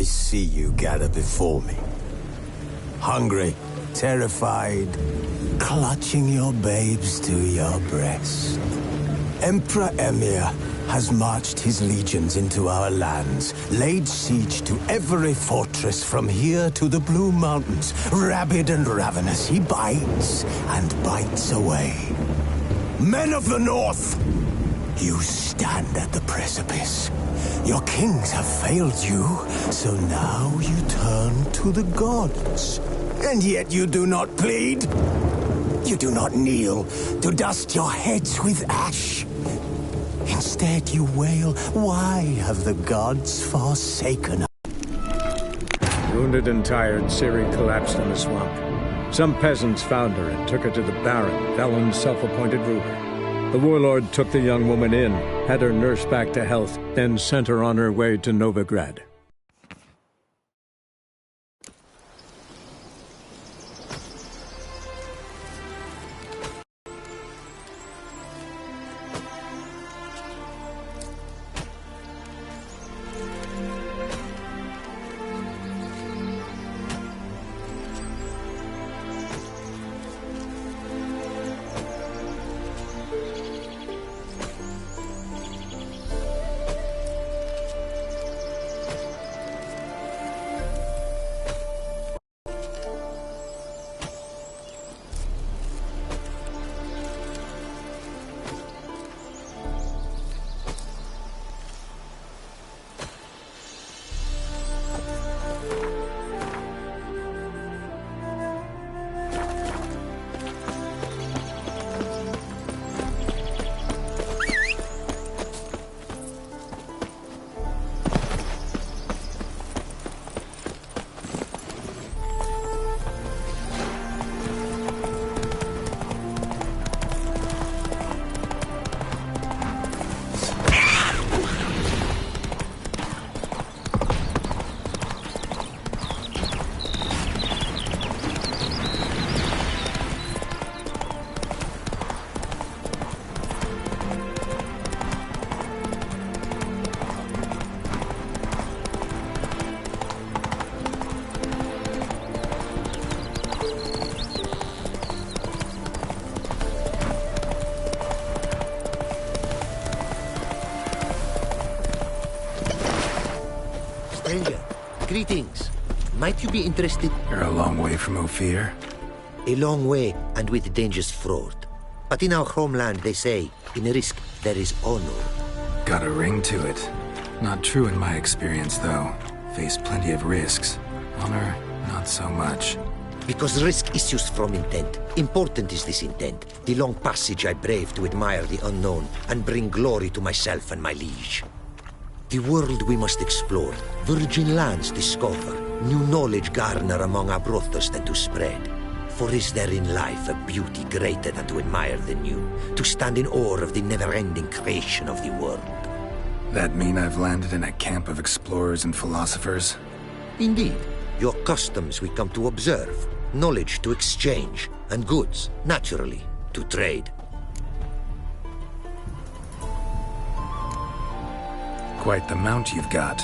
see you gather before me. Hungry, terrified, clutching your babes to your breast. Emperor Emir has marched his legions into our lands, laid siege to every fortress from here to the Blue Mountains. Rabid and ravenous, he bites and bites away. Men of the North, you stand at the precipice. Your kings have failed you, so now you turn to the gods. And yet you do not plead. You do not kneel to dust your heads with ash. Instead you wail, why have the gods forsaken us? Wounded and tired, Ciri collapsed in the swamp. Some peasants found her and took her to the Baron, Velen's self-appointed ruler. The warlord took the young woman in, had her nursed back to health, then sent her on her way to Novigrad. Greetings. Might you be interested? You're a long way from Ophir. A long way, and with dangers fraught. But in our homeland, they say, in risk, there is honor. Got a ring to it. Not true in my experience, though. Faced plenty of risks. Honor, not so much. Because risk issues from intent. Important is this intent. The long passage I brave to admire the unknown, and bring glory to myself and my liege. The world we must explore, virgin lands discover, new knowledge garner among our brothers than to spread. For is there in life a beauty greater than to admire the new, to stand in awe of the never-ending creation of the world? That mean I've landed in a camp of explorers and philosophers? Indeed. Your customs we come to observe, knowledge to exchange, and goods, naturally, to trade. Quite the mount you've got.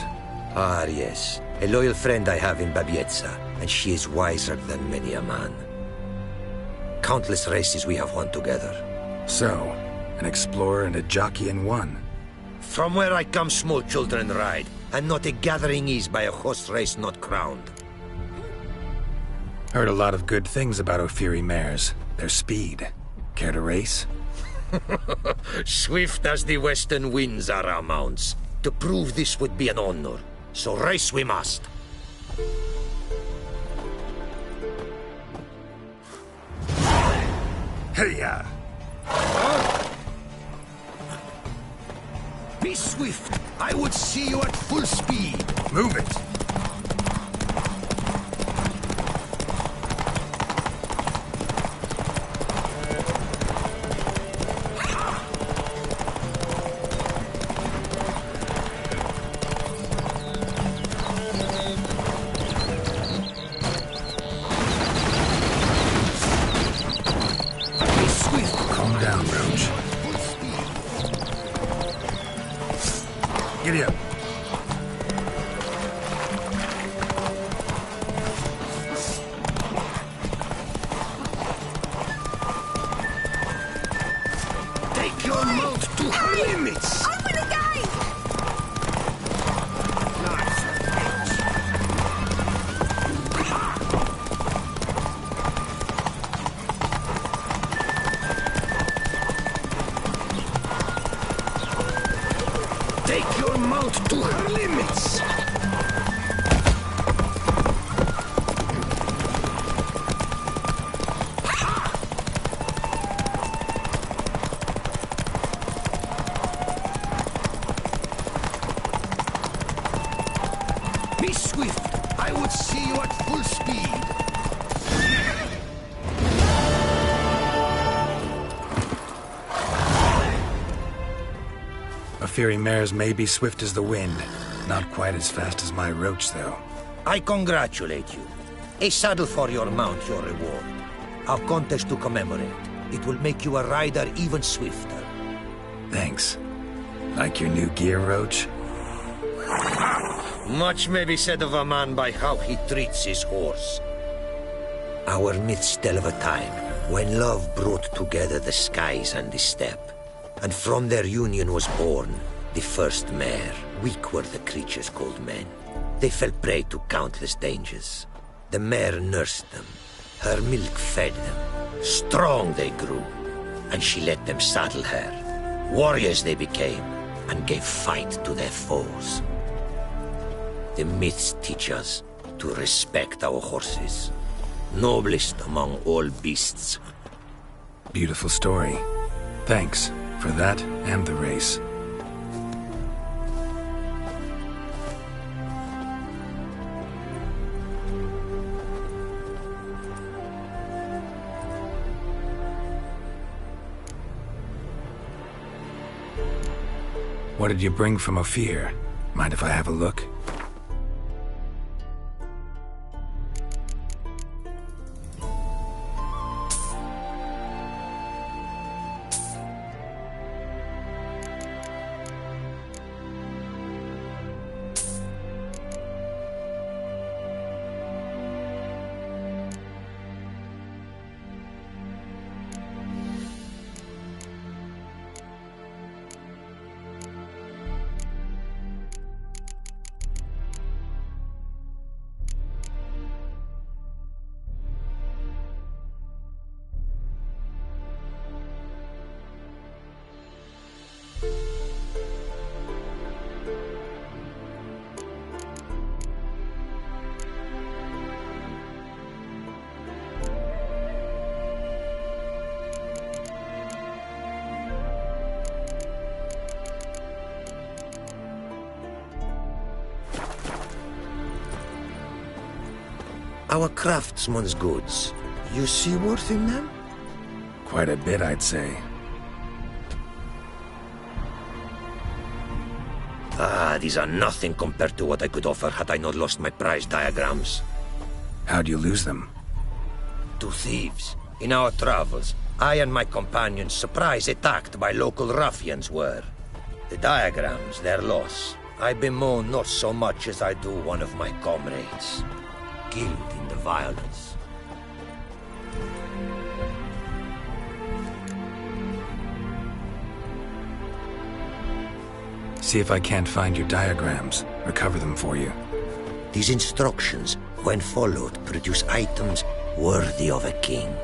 Ah, yes. A loyal friend I have in Babietza, and she is wiser than many a man. Countless races we have won together. So, an explorer and a jockey in one. From where I come, small children ride, and not a gathering is by a horse race not crowned. Heard a lot of good things about Ophiri mares. Their speed. Care to race? Swift as the western winds are our mounts. To prove this would be an honor, so race we must. Hey-ya! Be swift! I would see you at full speed! Move it! to her limits! Be swift! I would see you at full speed! A Fury mare's may be swift as the wind. Not quite as fast as my roach, though. I congratulate you. A saddle for your mount, your reward. A contest to commemorate. It will make you a rider even swifter. Thanks. Like your new gear, Roach? Much may be said of a man by how he treats his horse. Our myths tell of a time when love brought together the skies and the steppe. And from their union was born the first mare. Weak were the creatures called men. They fell prey to countless dangers. The mare nursed them. Her milk fed them. Strong they grew. And she let them saddle her. Warriors they became, and gave fight to their foes. The myths teach us to respect our horses. Noblest among all beasts. Beautiful story. Thanks for that and the race. What did you bring from Ophir? Mind if I have a look? Our craftsman's goods. You see worth in them? Quite a bit, I'd say. These are nothing compared to what I could offer had I not lost my prized diagrams. How'd you lose them? To thieves. In our travels, I and my companions surprise attacked by local ruffians were. The diagrams, their loss. I bemoan not so much as I do one of my comrades. Killed in the violence. See if I can't find your diagrams. Recover them for you. These instructions, when followed, produce items worthy of a king.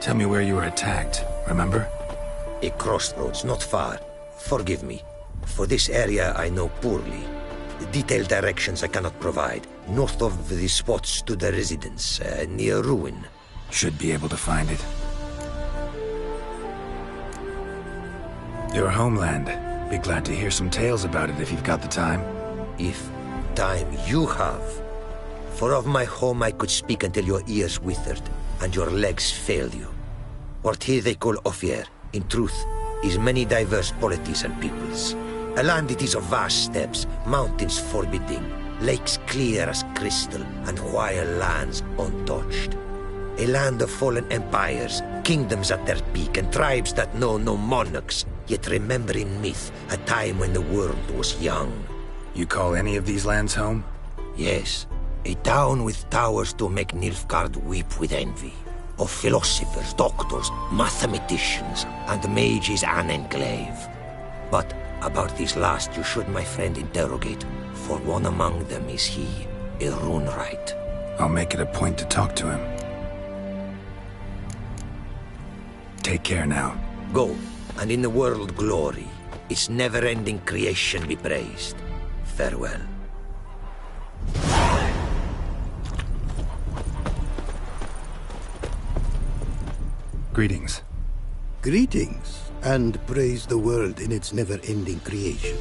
Tell me where you were attacked, remember? A crossroads, not far. Forgive me. For this area I know poorly. The detailed directions I cannot provide. North of the spot stood a residence, near ruin. Should be able to find it. Your homeland. Be glad to hear some tales about it if you've got the time. If time you have. For of my home I could speak until your ears withered, and your legs failed you. What here they call Ophir, in truth, is many diverse polities and peoples. A land it is of vast steppes, mountains forbidding, lakes clear as crystal, and wild lands untouched. A land of fallen empires, kingdoms at their peak, and tribes that know no monarchs, yet remember in myth a time when the world was young. You call any of these lands home? Yes, a town with towers to make Nilfgaard weep with envy. Of philosophers, doctors, mathematicians, and mages an enclave. But about these last you should, my friend, interrogate, for one among them is he, a runewright. I'll make it a point to talk to him. Take care now. Go, and in the world glory. its never-ending creation be praised. Farewell. Greetings. Greetings, and praise the world in its never-ending creation.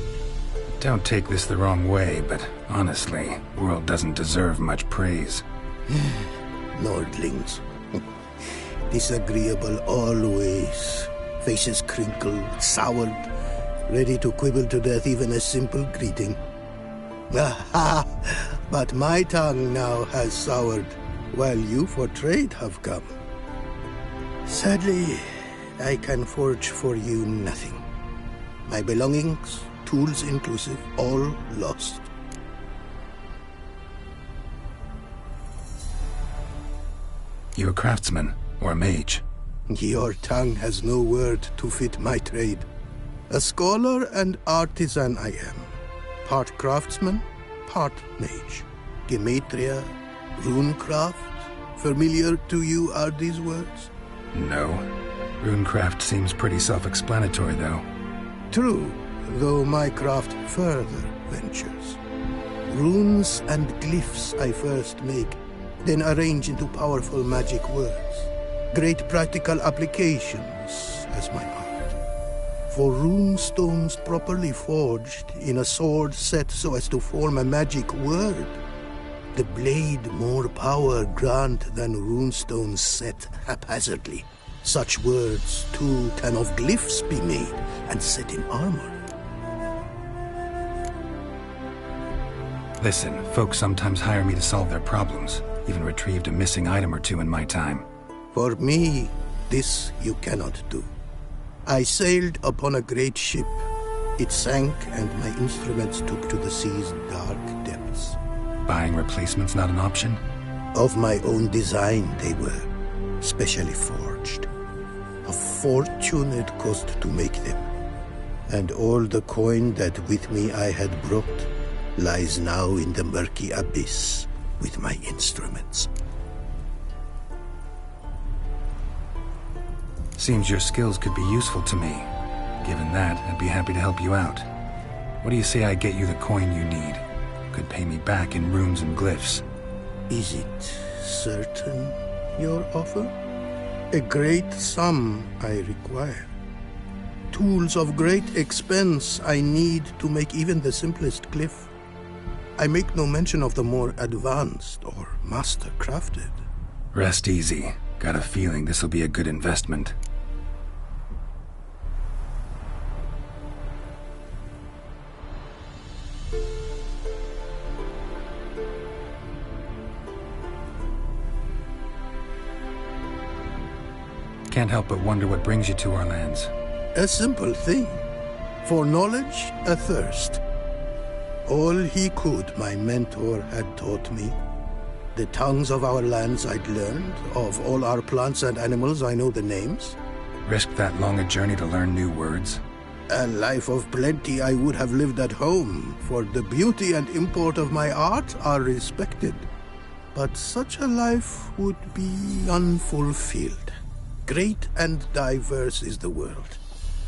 Don't take this the wrong way, but honestly, world doesn't deserve much praise. Nordlings. Disagreeable always. Faces crinkled, soured, ready to quibble to death even a simple greeting. Aha! But my tongue now has soured, while you for trade have come. Sadly, I can forge for you nothing. My belongings, tools inclusive, all lost. You a craftsman, or a mage? Your tongue has no word to fit my trade. A scholar and artisan I am. Part craftsman, part mage. Gematria, runecraft. Familiar to you are these words? No. Runecraft seems pretty self-explanatory, though. True, though my craft further ventures. Runes and glyphs I first make, then arrange into powerful magic words. Great practical applications as my art. For rune stones properly forged in a sword set so as to form a magic word, the blade more power grant than runestones set haphazardly. Such words, too, can of glyphs be made and set in armor. Listen, folks sometimes hire me to solve their problems. Even retrieved a missing item or two in my time. For me, this you cannot do. I sailed upon a great ship. It sank and my instruments took to the sea's dark depths. Buying replacements not an option? Of my own design they were, specially forged. A fortune it cost to make them. And all the coin that with me I had brought lies now in the murky abyss with my instruments. Seems your skills could be useful to me. Given that, I'd be happy to help you out. What do you say I get you the coin you need? Could pay me back in runes and glyphs. Is it certain, your offer? A great sum I require. Tools of great expense I need to make even the simplest glyph. I make no mention of the more advanced or master-crafted. Rest easy. Got a feeling this'll be a good investment. Can't help but wonder what brings you to our lands. A simple thing. For knowledge, a thirst. All he could, my mentor had taught me. The tongues of our lands I'd learned. Of all our plants and animals, I know the names. Risked that long a journey to learn new words? A life of plenty I would have lived at home, for the beauty and import of my art are respected. But such a life would be unfulfilled. Great and diverse is the world,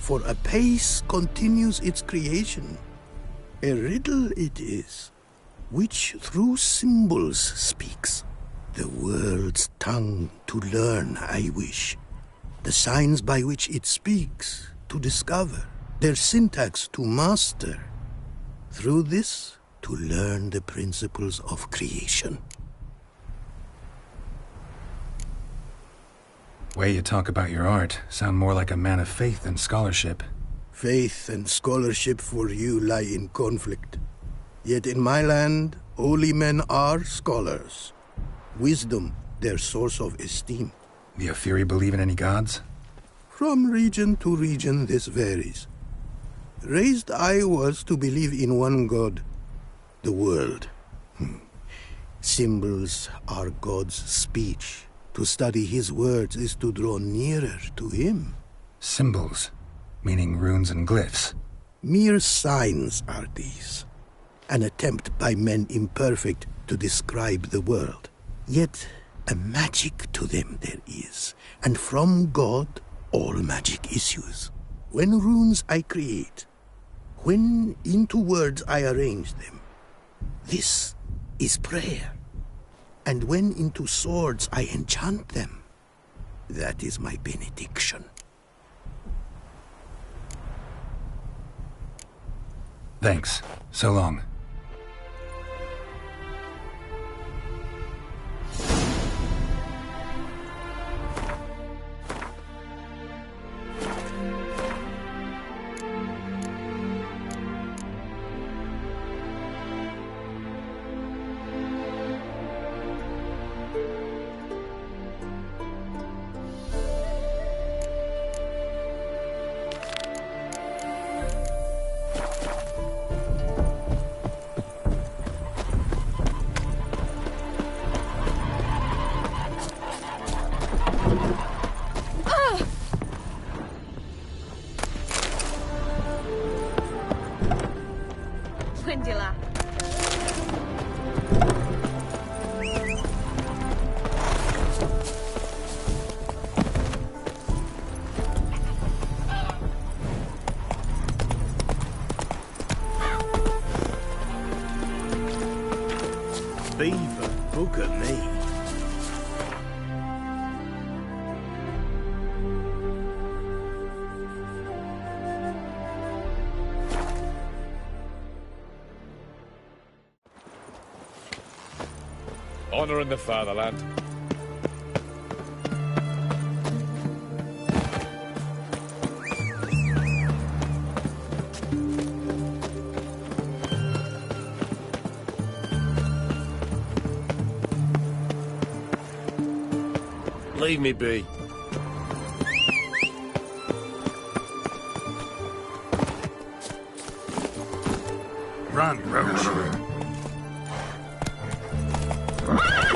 for a pace continues its creation. A riddle it is, which through symbols speaks. The world's tongue to learn I wish, the signs by which it speaks to discover, their syntax to master. Through this, to learn the principles of creation. Way you talk about your art sound more like a man of faith than scholarship. Faith and scholarship for you lie in conflict. Yet in my land, holy men are scholars. Wisdom, their source of esteem. The Ophiri believe in any gods? From region to region this varies. Raised I was to believe in one god, the world. Symbols are God's speech. To study his words is to draw nearer to him. Symbols, meaning runes and glyphs. Mere signs are these. An attempt by men imperfect to describe the world. Yet a magic to them there is, and from God all magic issues. When runes I create, When into words I arrange them, this is prayer. And when into swords I enchant them, that is my benediction. Thanks. So long. Gwendila. Beaver, look at me. Honor in the fatherland. Leave me be. Run, Roach.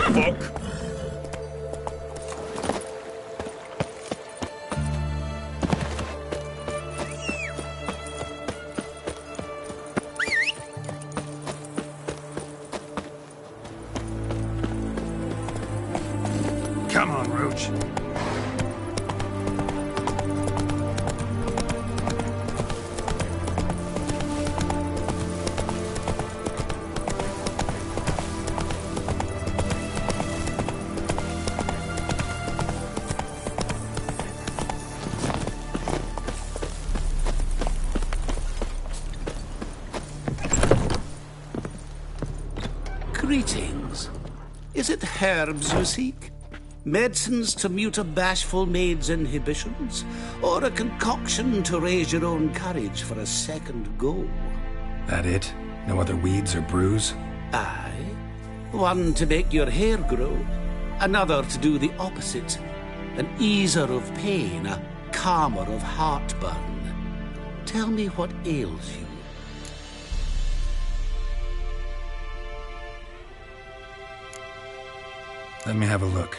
Fuck. Come on, Roach. Greetings. Is it herbs you seek? Medicines to mute a bashful maid's inhibitions? Or a concoction to raise your own courage for a second go? That it? No other weeds or brews? Aye. One to make your hair grow, another to do the opposite. An easer of pain, a calmer of heartburn. Tell me what ails you. Let me have a look.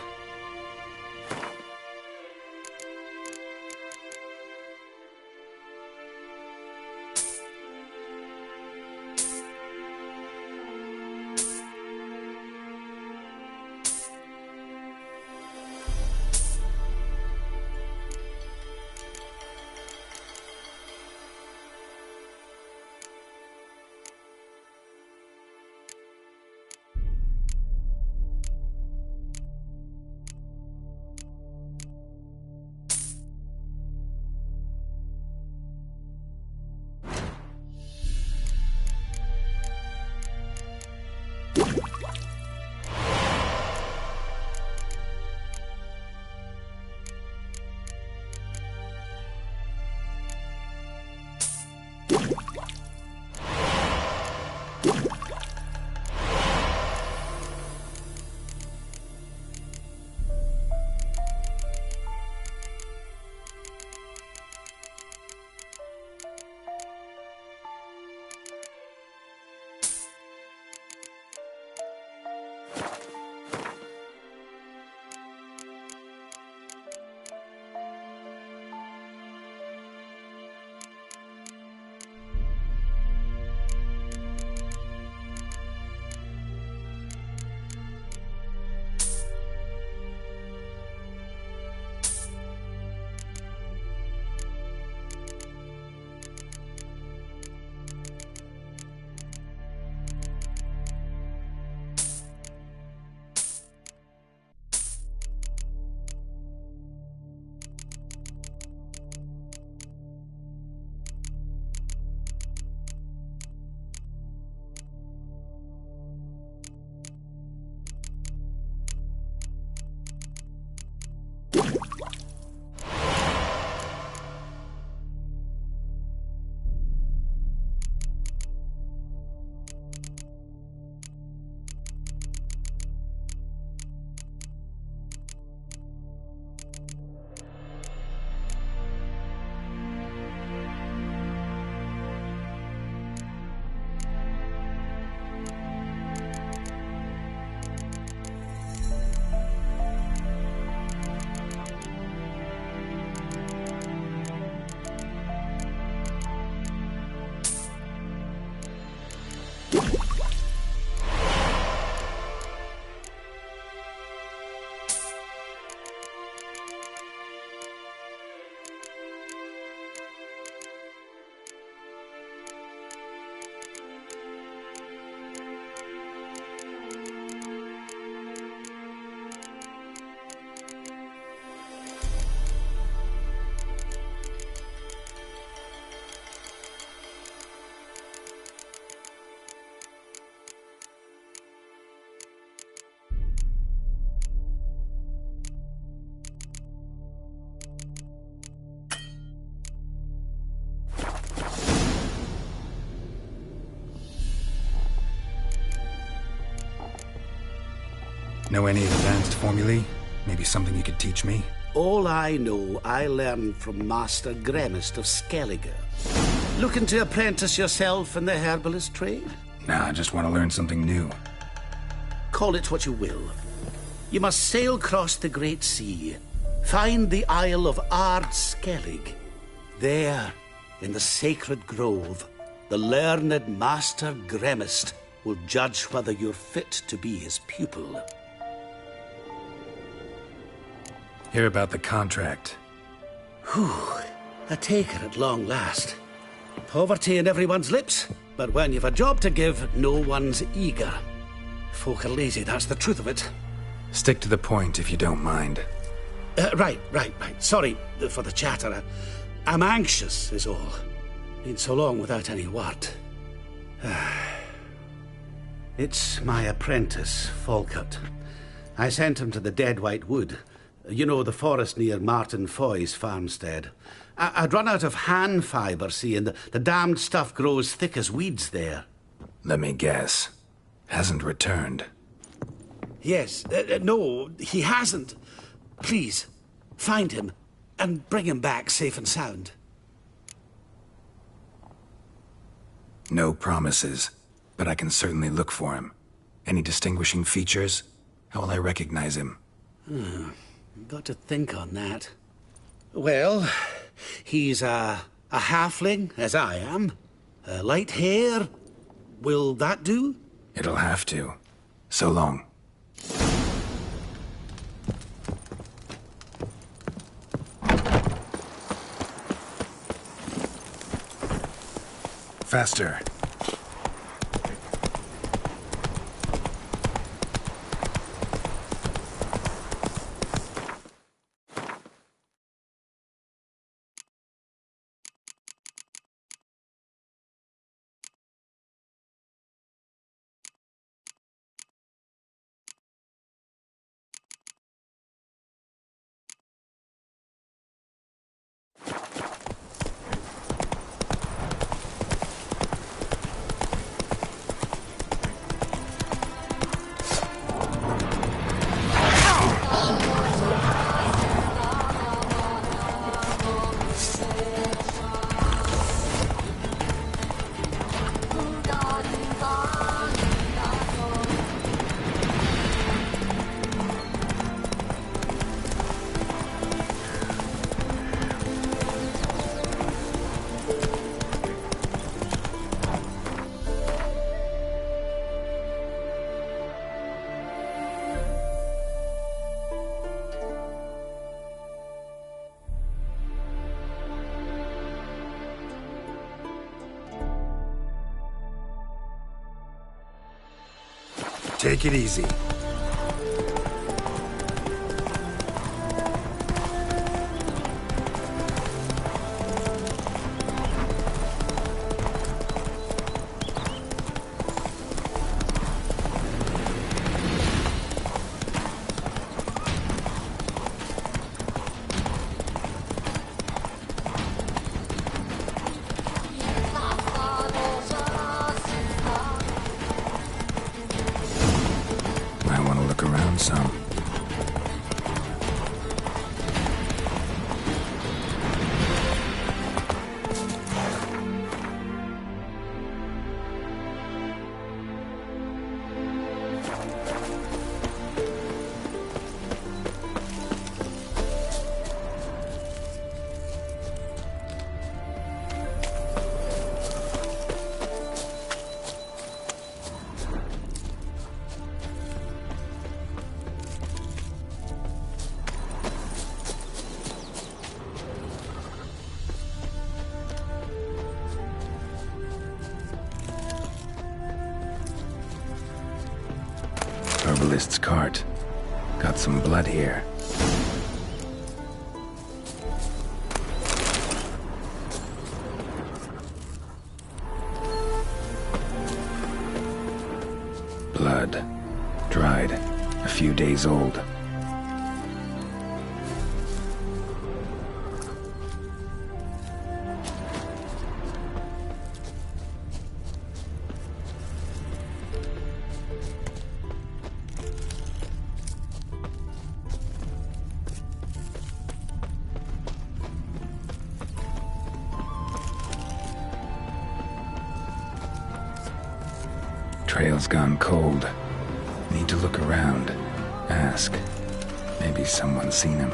Know any advanced formulae? Maybe something you could teach me? All I know, I learned from Master Gremist of Skellige. Looking to apprentice yourself in the herbalist trade? Nah, I just want to learn something new. Call it what you will. You must sail across the Great Sea, find the Isle of Ard Skellig. There, in the sacred grove, the learned Master Gremist will judge whether you're fit to be his pupil. Hear about the contract. Whew, a taker at long last. Poverty in everyone's lips, but when you've a job to give, no one's eager. Folk are lazy, that's the truth of it. Stick to the point if you don't mind. Right. Sorry for the chatter. I'm anxious, is all. Been so long without any word. It's my apprentice, Falkert. I sent him to the Dead White Wood. You know, the forest near Martin Foy's farmstead. I'd run out of hand fibre, see, and the damned stuff grows thick as weeds there. Let me guess. Hasn't returned. Yes, no, he hasn't. Please, find him and bring him back safe and sound. No promises, but I can certainly look for him. Any distinguishing features? How will I recognize him? Got to think on that. Well, he's a halfling, as I am. Light hair. Will that do? It'll have to. So long. Faster. Take it easy. Some. Herbalist's cart. Got some blood here. Blood. Dried. A few days old. Blood's gone cold. Need to look around. Ask. Maybe someone's seen him.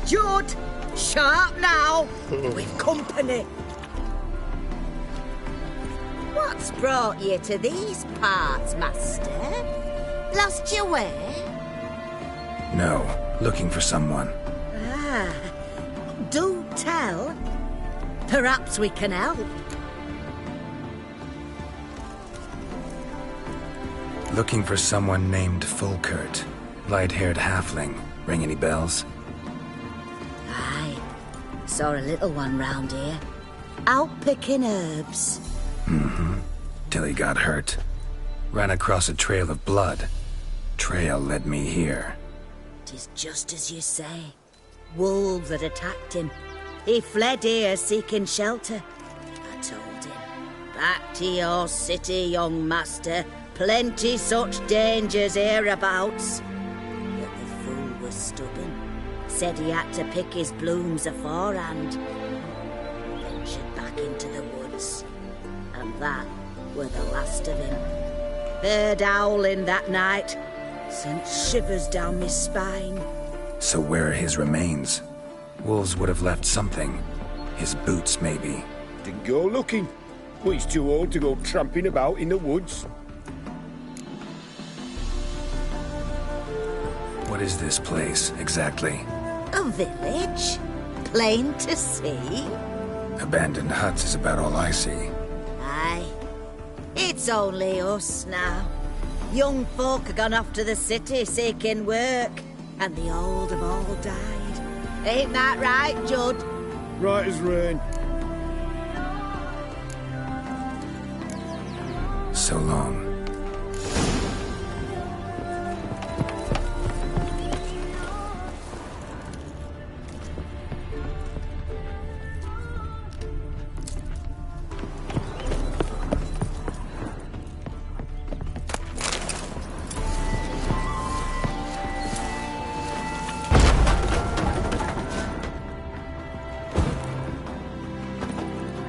Judd! Sharp now! We've company! What's brought you to these parts, Master? Lost your way? No, looking for someone. Ah, do tell. Perhaps we can help. Looking for someone named Fulkert. Light-haired halfling. Ring any bells? Aye. Saw a little one round here. Out picking herbs. Mm-hmm. Till he got hurt. Ran across a trail of blood. Trail led me here. 'Tis just as you say. Wolves had attacked him. He fled here seeking shelter. I told him, back to your city, young master. Plenty such dangers hereabouts. But the fool was stubborn. Said he had to pick his blooms aforehand. Ventured back into the woods. And that were the last of him. Heard howling that night. Sent shivers down my spine. So where are his remains? Wolves would have left something. His boots, maybe. Didn't go looking. Well, he's too old to go tramping about in the woods. What is this place, exactly? A village? Plain to see? Abandoned huts is about all I see. Aye. It's only us now. Young folk have gone off to the city seeking work, and the old have all died. Ain't that right, Judd? Right as rain. So long.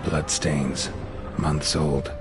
Bloodstains. Months old.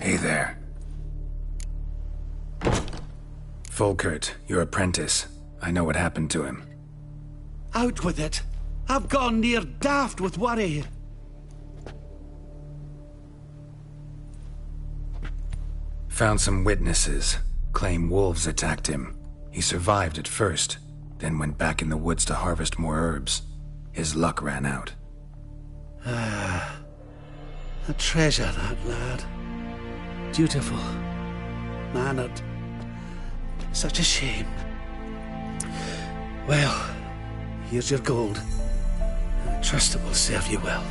Hey there. Fulkert, your apprentice. I know what happened to him. Out with it. I've gone near daft with worry. Found some witnesses. Claim wolves attacked him. He survived at first, then went back in the woods to harvest more herbs. His luck ran out. A treasure, that lad. Dutiful. Mannered. Such a shame. Well, here's your gold. I trust it will serve you well.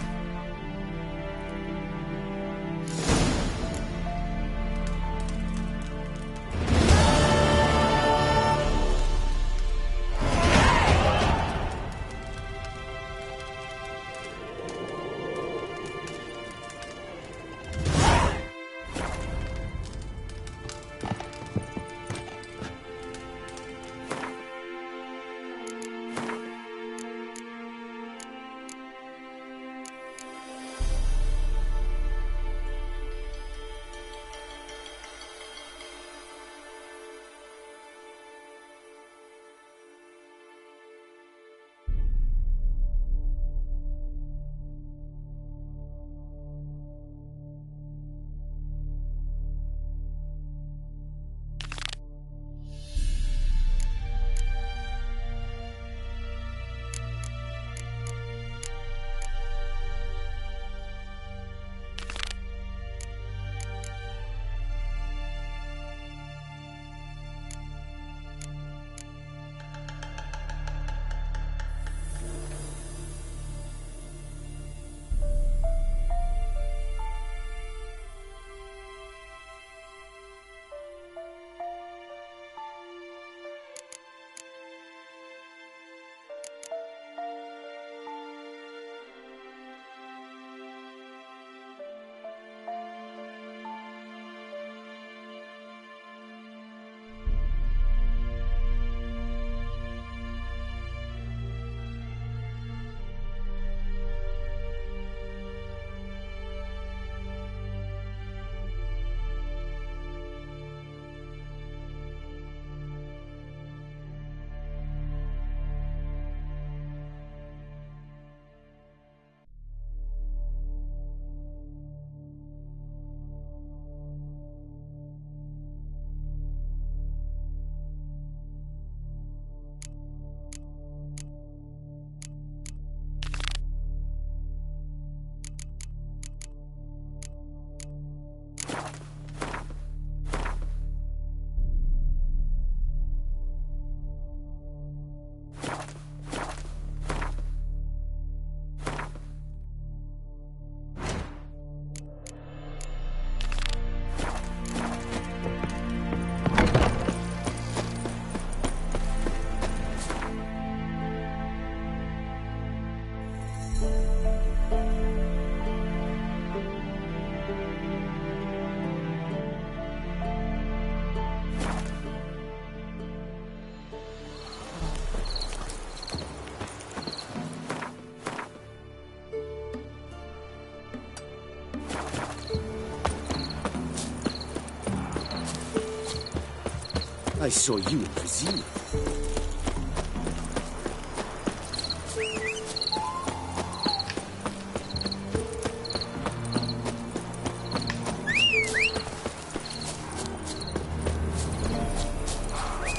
I saw you in Brazil.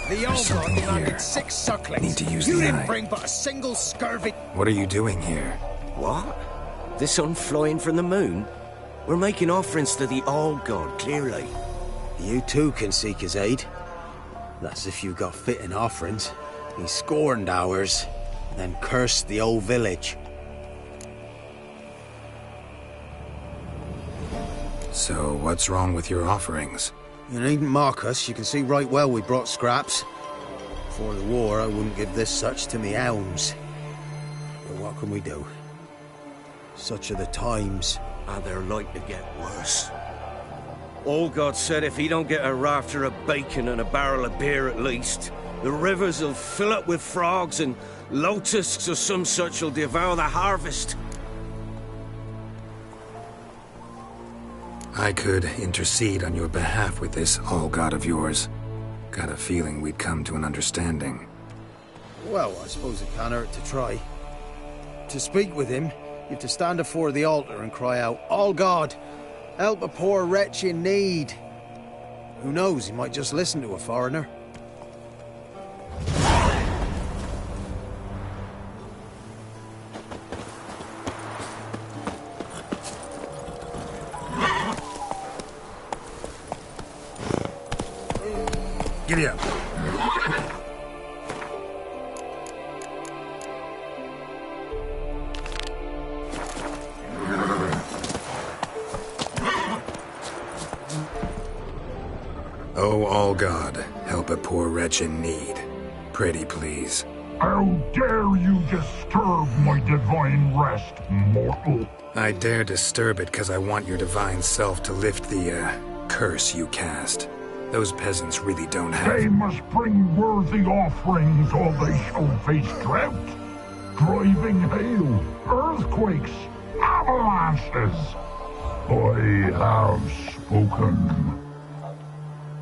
The old god demanded 6 sucklings. Need to use you didn't bring but a single scurvy. What are you doing here? What? The sun flying from the moon? We're making offerings to the old god, clearly. You too can seek his aid. That's if you got fitting offerings. He scorned ours, then cursed the old village. So, what's wrong with your offerings? You needn't mock us. You can see right well we brought scraps. Before the war, I wouldn't give this such to me elms. But what can we do? Such are the times. And they're like to get worse. Old God said if he don't get a rafter of bacon and a barrel of beer at least, the rivers will fill up with frogs and locusts or some such will devour the harvest. I could intercede on your behalf with this all-god of yours. Got a feeling we'd come to an understanding. Well, I suppose it can't hurt to try. To speak with him, you have to stand before the altar and cry out, "All God, help a poor wretch in need." Who knows, he might just listen to a foreigner. Giddy up. Oh, all God, help a poor wretch in need. Pretty please. How dare you disturb my divine rest, mortal? I dare disturb it because I want your divine self to lift the, curse you cast. Those peasants really don't have... They must bring worthy offerings or they shall face drought, driving hail, earthquakes, avalanches. I have spoken.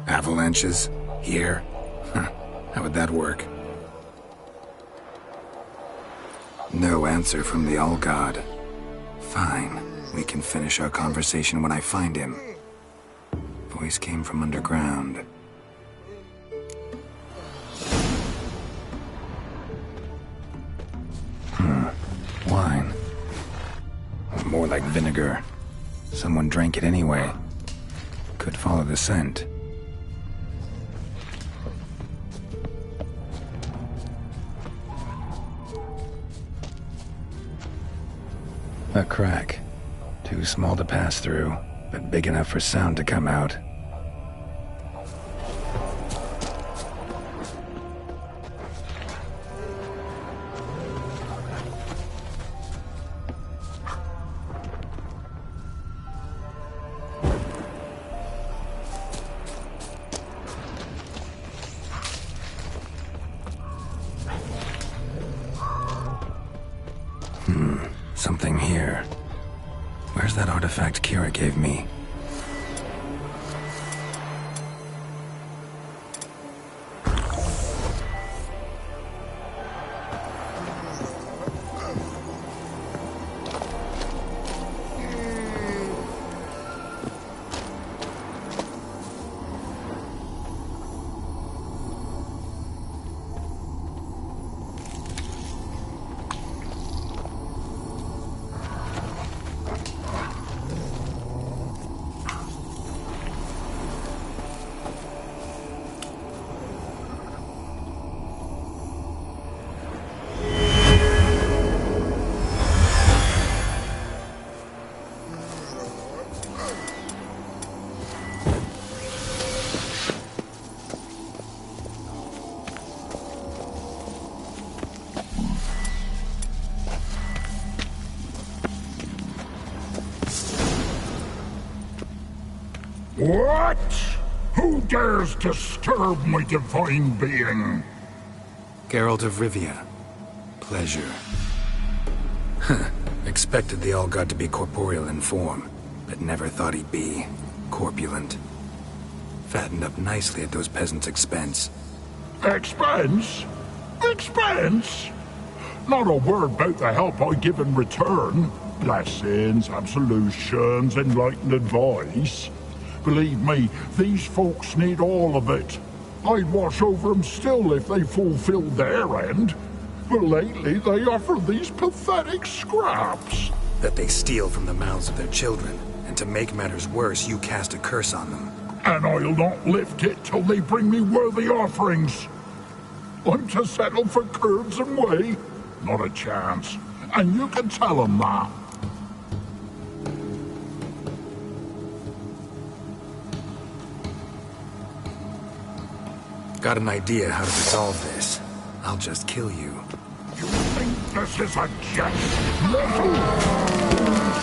Avalanches? Here? Huh. How would that work? No answer from the All-God. Fine. We can finish our conversation when I find him. Voice came from underground. Wine. More like vinegar. Someone drank it anyway. Could follow the scent. A crack. Too small to pass through, but big enough for sound to come out. Something here. Where's that artifact Kira gave me? What? Who dares disturb my divine being? Geralt of Rivia. Pleasure. Expected the All-God to be corporeal in form, but never thought he'd be corpulent. Fattened up nicely at those peasants' expense. Expense? Expense? Not a word about the help I give in return. Blessings, absolutions, enlightened advice. Believe me, these folks need all of it. I'd watch over them still if they fulfilled their end. But lately they offer these pathetic scraps. That they steal from the mouths of their children, and to make matters worse, you cast a curse on them. And I'll not lift it till they bring me worthy offerings. I'm to settle for curds and whey? Not a chance. And you can tell them that. Got an idea how to resolve this. I'll just kill you. You think this is a jest? Little!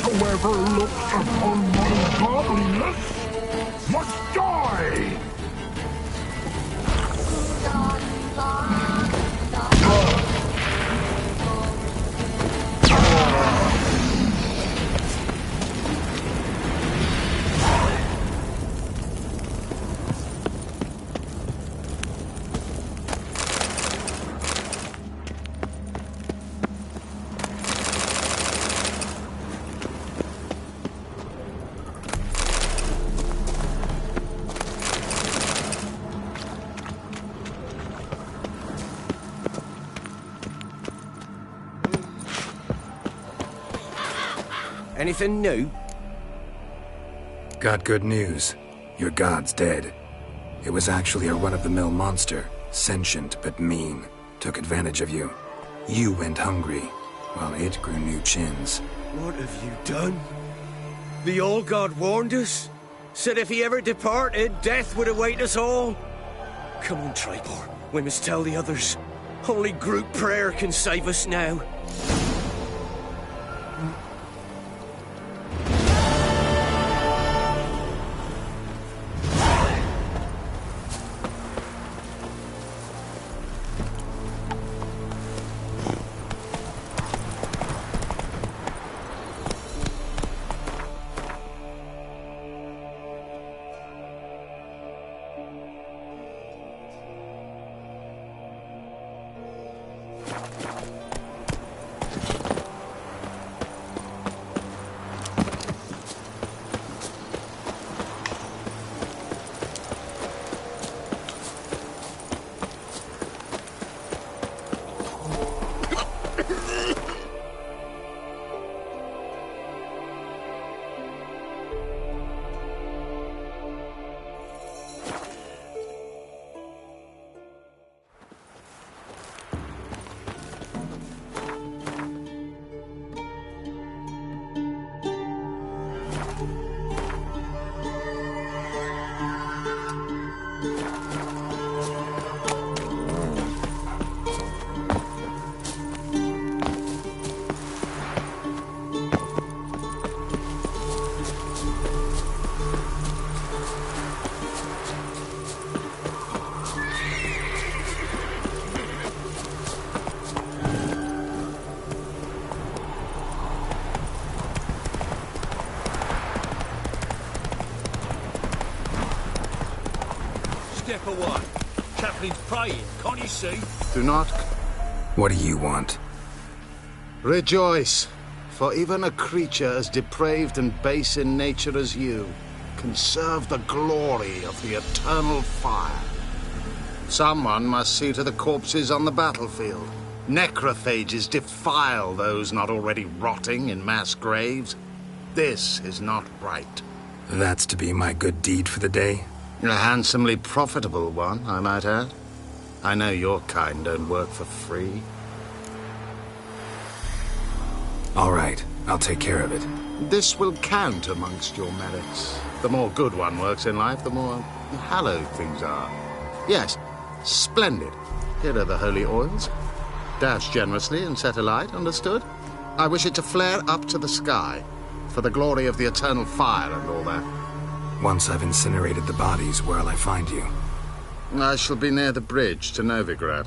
Whosoever looks upon my godliness must die! Anything new? Got good news. Your god's dead. It was actually a run-of-the-mill monster, sentient but mean. Took advantage of you. You went hungry, while it grew new chins. What have you done? The old god warned us. Said if he ever departed, death would await us all. Come on, Tribor. We must tell the others. Only group prayer can save us now. Step away. Chaplain's praying, can't you see? Do not What do you want? rejoice, for even a creature as depraved and base in nature as you can serve the glory of the eternal fire. Someone must see to the corpses on the battlefield. Necrophages defile those not already rotting in mass graves. This is not right. That's to be my good deed for the day? A handsomely profitable one, I might add. I know your kind don't work for free. All right, I'll take care of it. This will count amongst your merits. The more good one works in life, the more hallowed things are. Yes, splendid. Here are the holy oils. Dash generously and set alight, understood? I wish it to flare up to the sky, for the glory of the eternal fire and all that. Once I've incinerated the bodies, where'll I find you? I shall be near the bridge to Novigrad.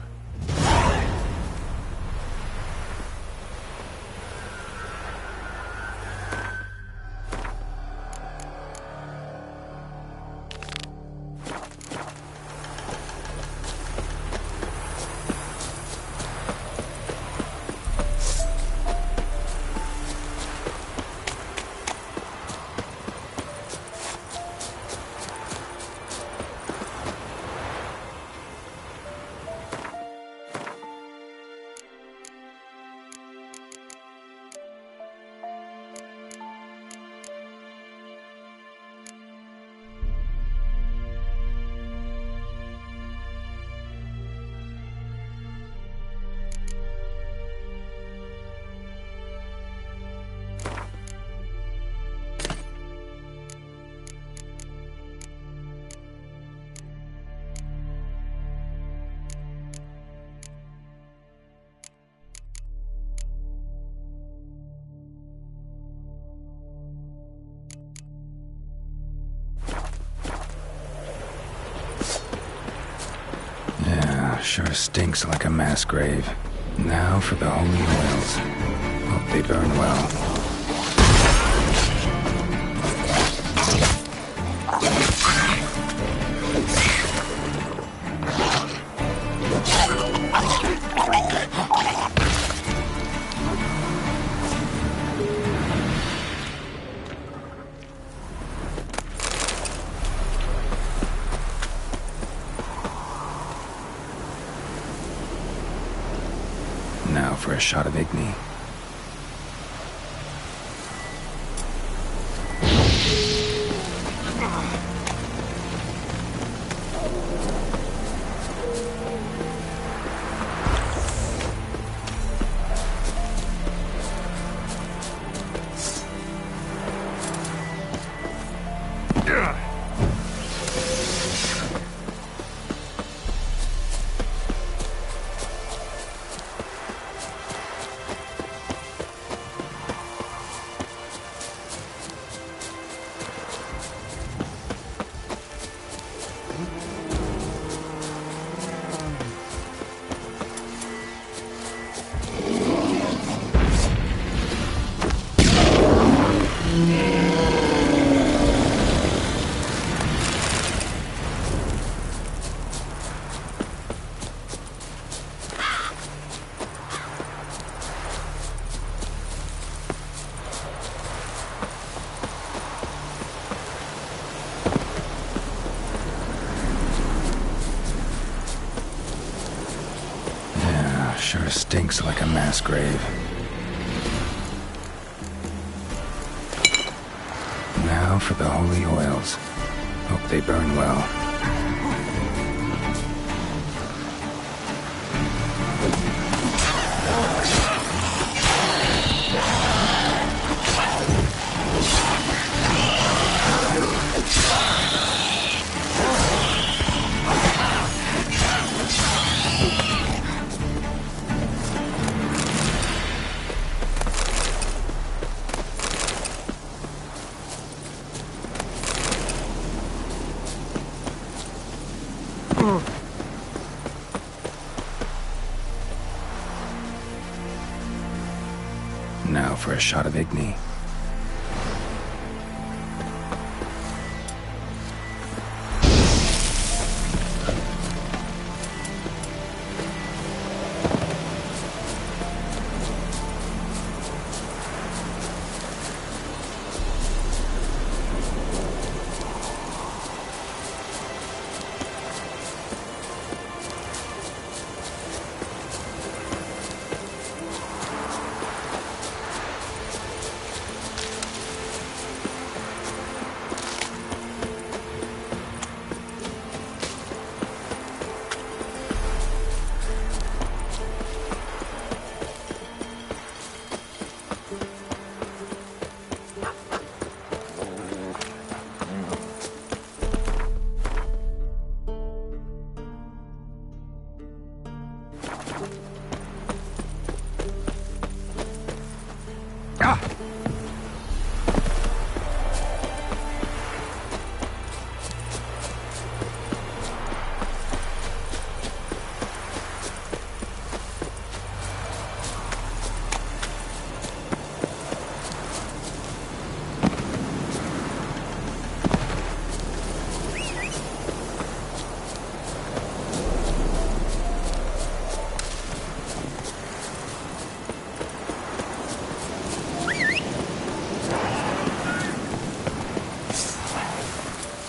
Sure stinks like a mass grave. Now for the holy oils. Hope they burn well. Now for a shot of Igni. Sure stinks like a mass grave. Now for the holy oils. Hope they burn well. Now for a shot of Igni.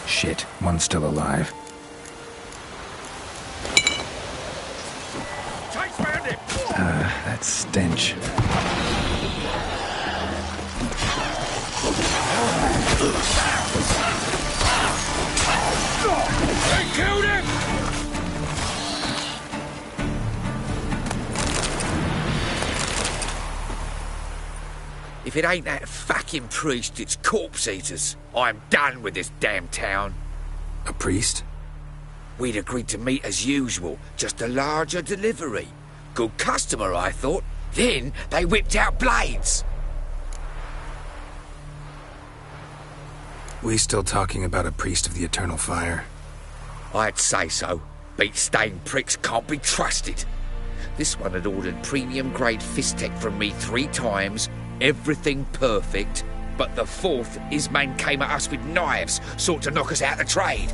Shit, one's still alive. That stench. They killed him! If it ain't that fucking priest, it's corpse eaters. I'm done with this damn town. A priest? We'd agreed to meet as usual, just a larger delivery. Good customer, I thought. Then they whipped out blades. We still talking about a priest of the eternal fire? I'd say so. Beat-stained pricks can't be trusted. This one had ordered premium-grade fist tech from me 3 times, everything perfect, but the 4th, his man came at us with knives, sought to knock us out of trade.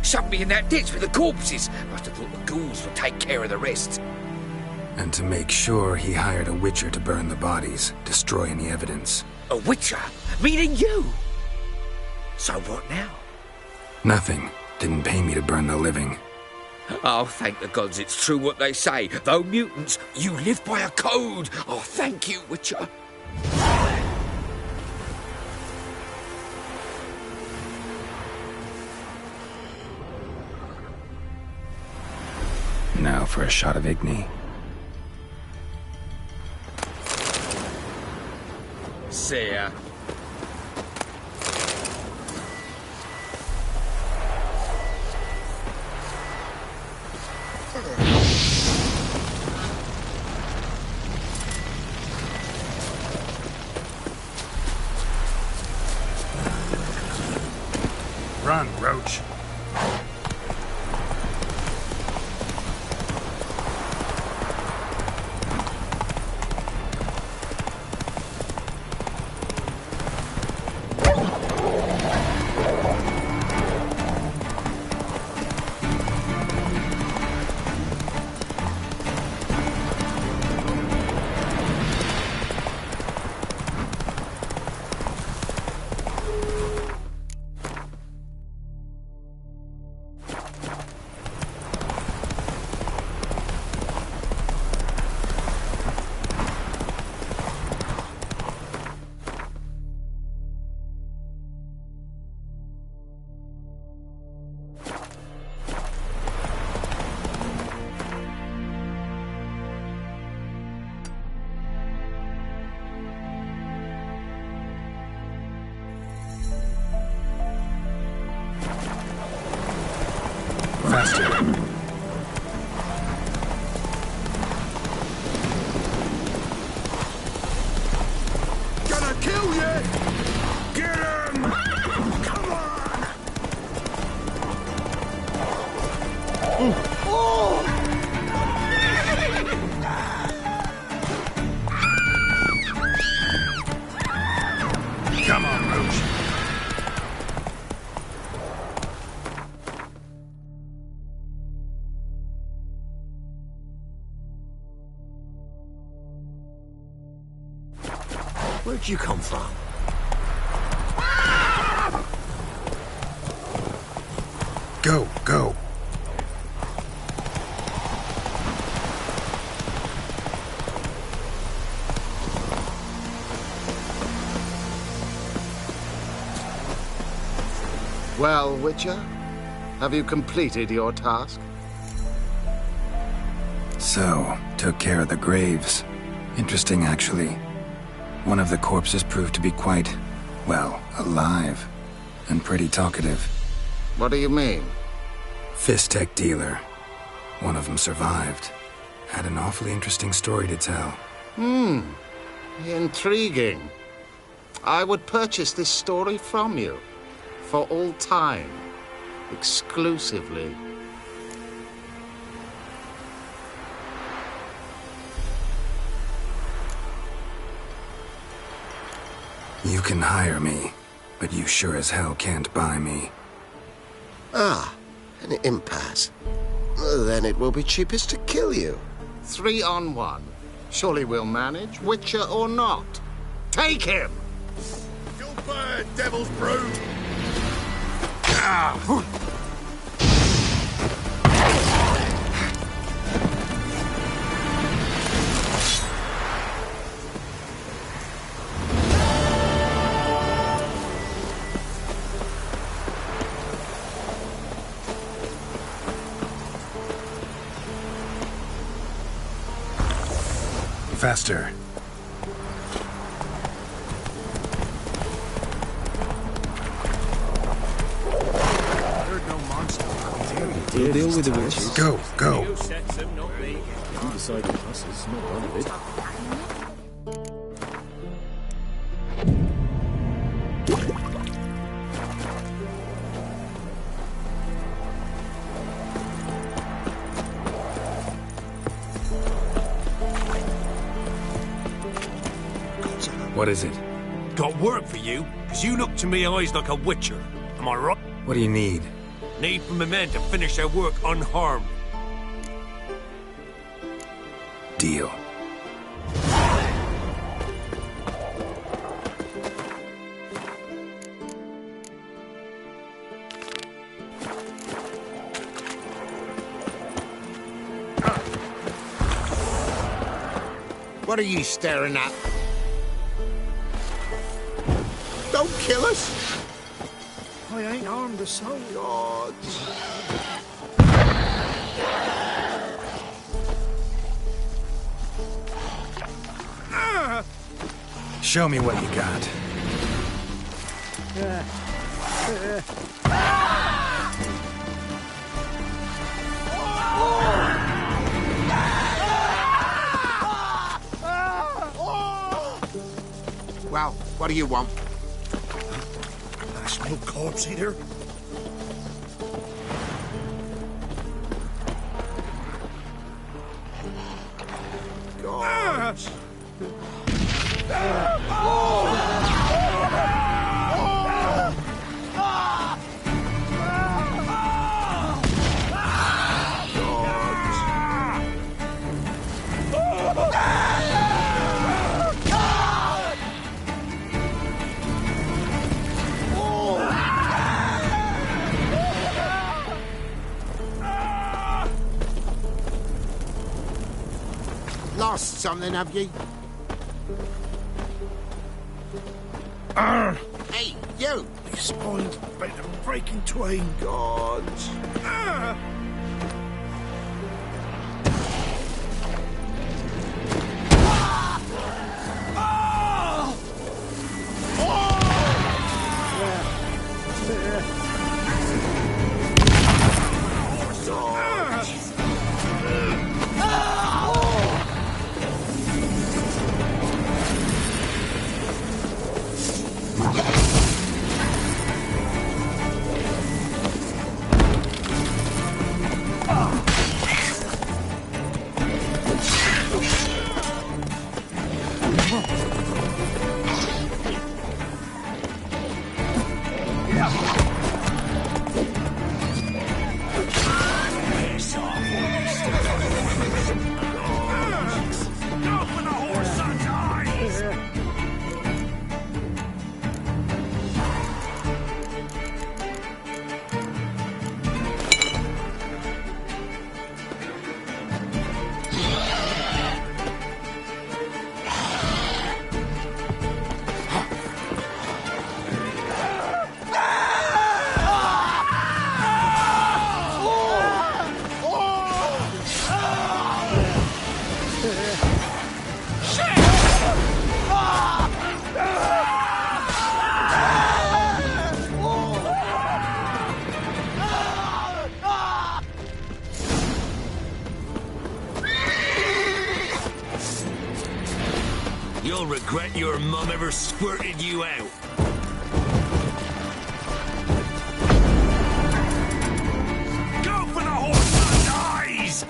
Shoved me in that ditch with the corpses. Must have thought the ghouls would take care of the rest. And to make sure, he hired a witcher to burn the bodies, destroy any evidence. A witcher? Meaning you? So what now? Nothing. Didn't pay me to burn the living. Oh, thank the gods it's true what they say. Though mutants, you live by a code. Oh, thank you, Witcher. Now for a shot of Igni. See ya. Run, Roach. Faster. Gonna kill you! Get him! Come on! Oh! Come on, Roach. Where'd you come from? Go, go. Well, Witcher, have you completed your task? So, took care of the graves. Interesting, actually. One of the corpses proved to be quite, well, alive. And pretty talkative. What do you mean? Fist tech dealer. One of them survived. Had an awfully interesting story to tell. Intriguing. I would purchase this story from you. For all time. Exclusively. You can hire me, but you sure as hell can't buy me. Ah, an impasse. Then it will be cheapest to kill you. 3 on 1. Surely we'll manage, Witcher or not. Take him! Still bad, devil's brood! Ah. Faster. We'll deal with the witches. Go, go. You decide the us is not one of it. What is it? Got work for you, because you look to me eyes like a witcher. Am I right? What do you need? Need for my men to finish their work unharmed. Deal. What are you staring at? Don't kill us! I ain't harmed a soul. God. Show me what you got. Well, what do you want? There's no corpse either. God. Lost something, have you? Hey, you! Your spine's about to break in twain. God. You'll regret your mum ever squirted you out. Go for the horse that dies!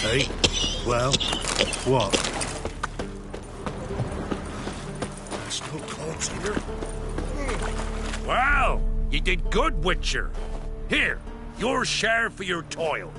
Hey, well, what? There's no corpse here. Well, you did good, Witcher. Here, your share for your toil.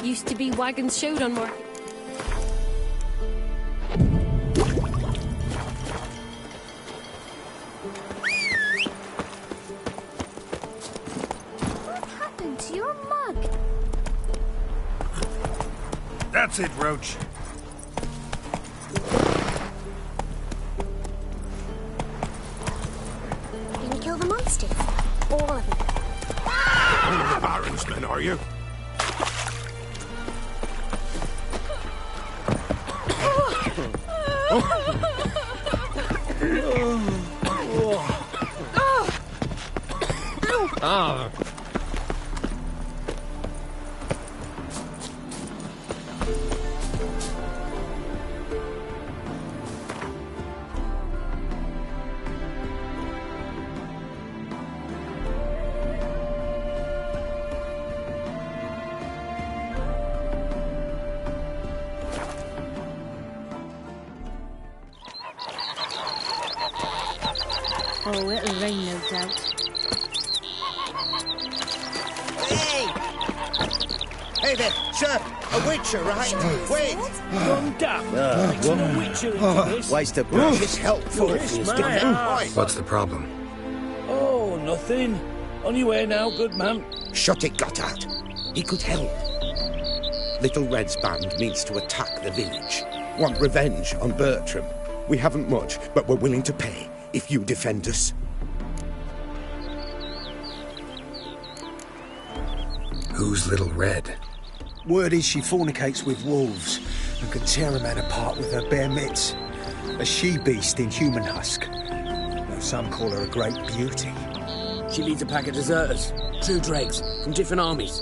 Used to be wagons showed on market. That's it, Roach. Can you kill the monsters? All of them. One of the Baron's men, are you? Oh, it'll rain, no doubt. Hey! Hey there, sir! A witcher, right? Wait! Run down. A witcher into this. Waste of precious help for Yes, this, man. What's the problem? Oh, nothing. On your way now, good man. Shut it, Gotthard. He could help. Little Red's band means to attack the village. Want revenge on Bertram. We haven't much, but we're willing to pay if you defend us. Who's Little Red? Word is she fornicates with wolves and can tear a man apart with her bare mitts. A she-beast in human husk. Though some call her a great beauty. She leads a pack of deserters, true dregs, from different armies.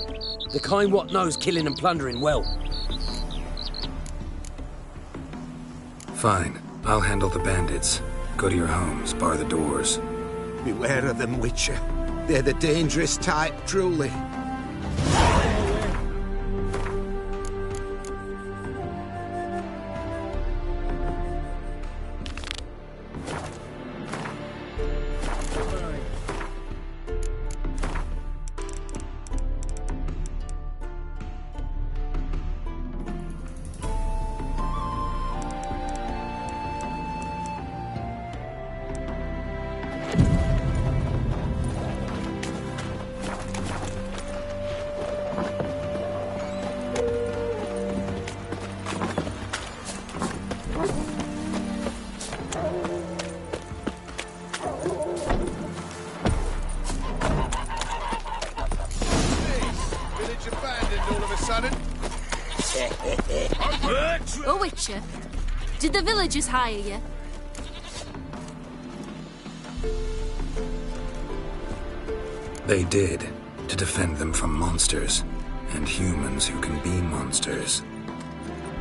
The kind what knows killing and plundering well. Fine. I'll handle the bandits. Go to your homes, bar the doors. Beware of them, Witcher. They're the dangerous type, truly. Oh, Witcher, did the villagers hire you? They did, to defend them from monsters, and humans who can be monsters.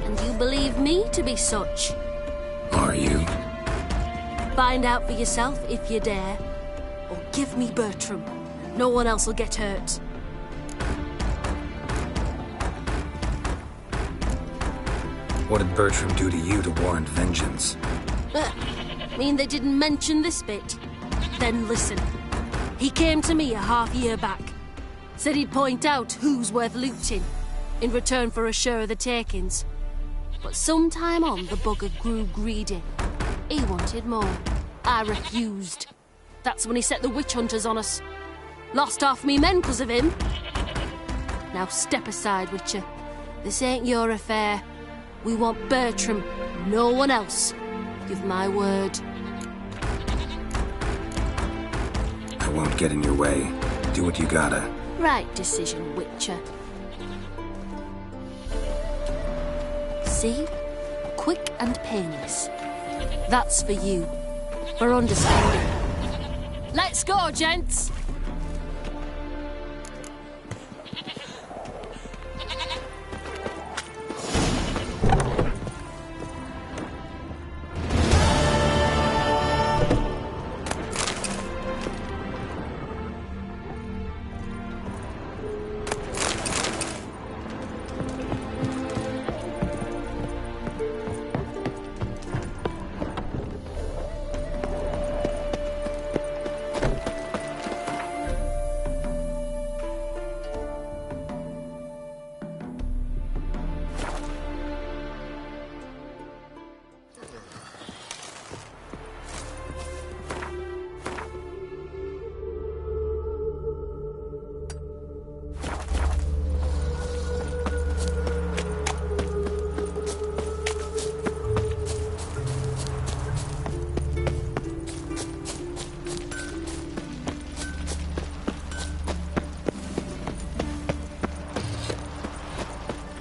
And you believe me to be such? Are you? Find out for yourself if you dare. Or give me Bertram. No one else will get hurt. What did Bertram do to you to warrant vengeance? Mean they didn't mention this bit? Then listen. He came to me a half year back. Said he'd point out who's worth looting, in return for a share of the takings. But sometime on, the bugger grew greedy. He wanted more. I refused. That's when he set the witch hunters on us. Lost half me men 'cause of him. Now step aside, Witcher. This ain't your affair. We want Bertram, no one else. Give my word. I won't get in your way. Do what you gotta. Right decision, Witcher. See? Quick and painless. That's for you. For understanding. Let's go, gents!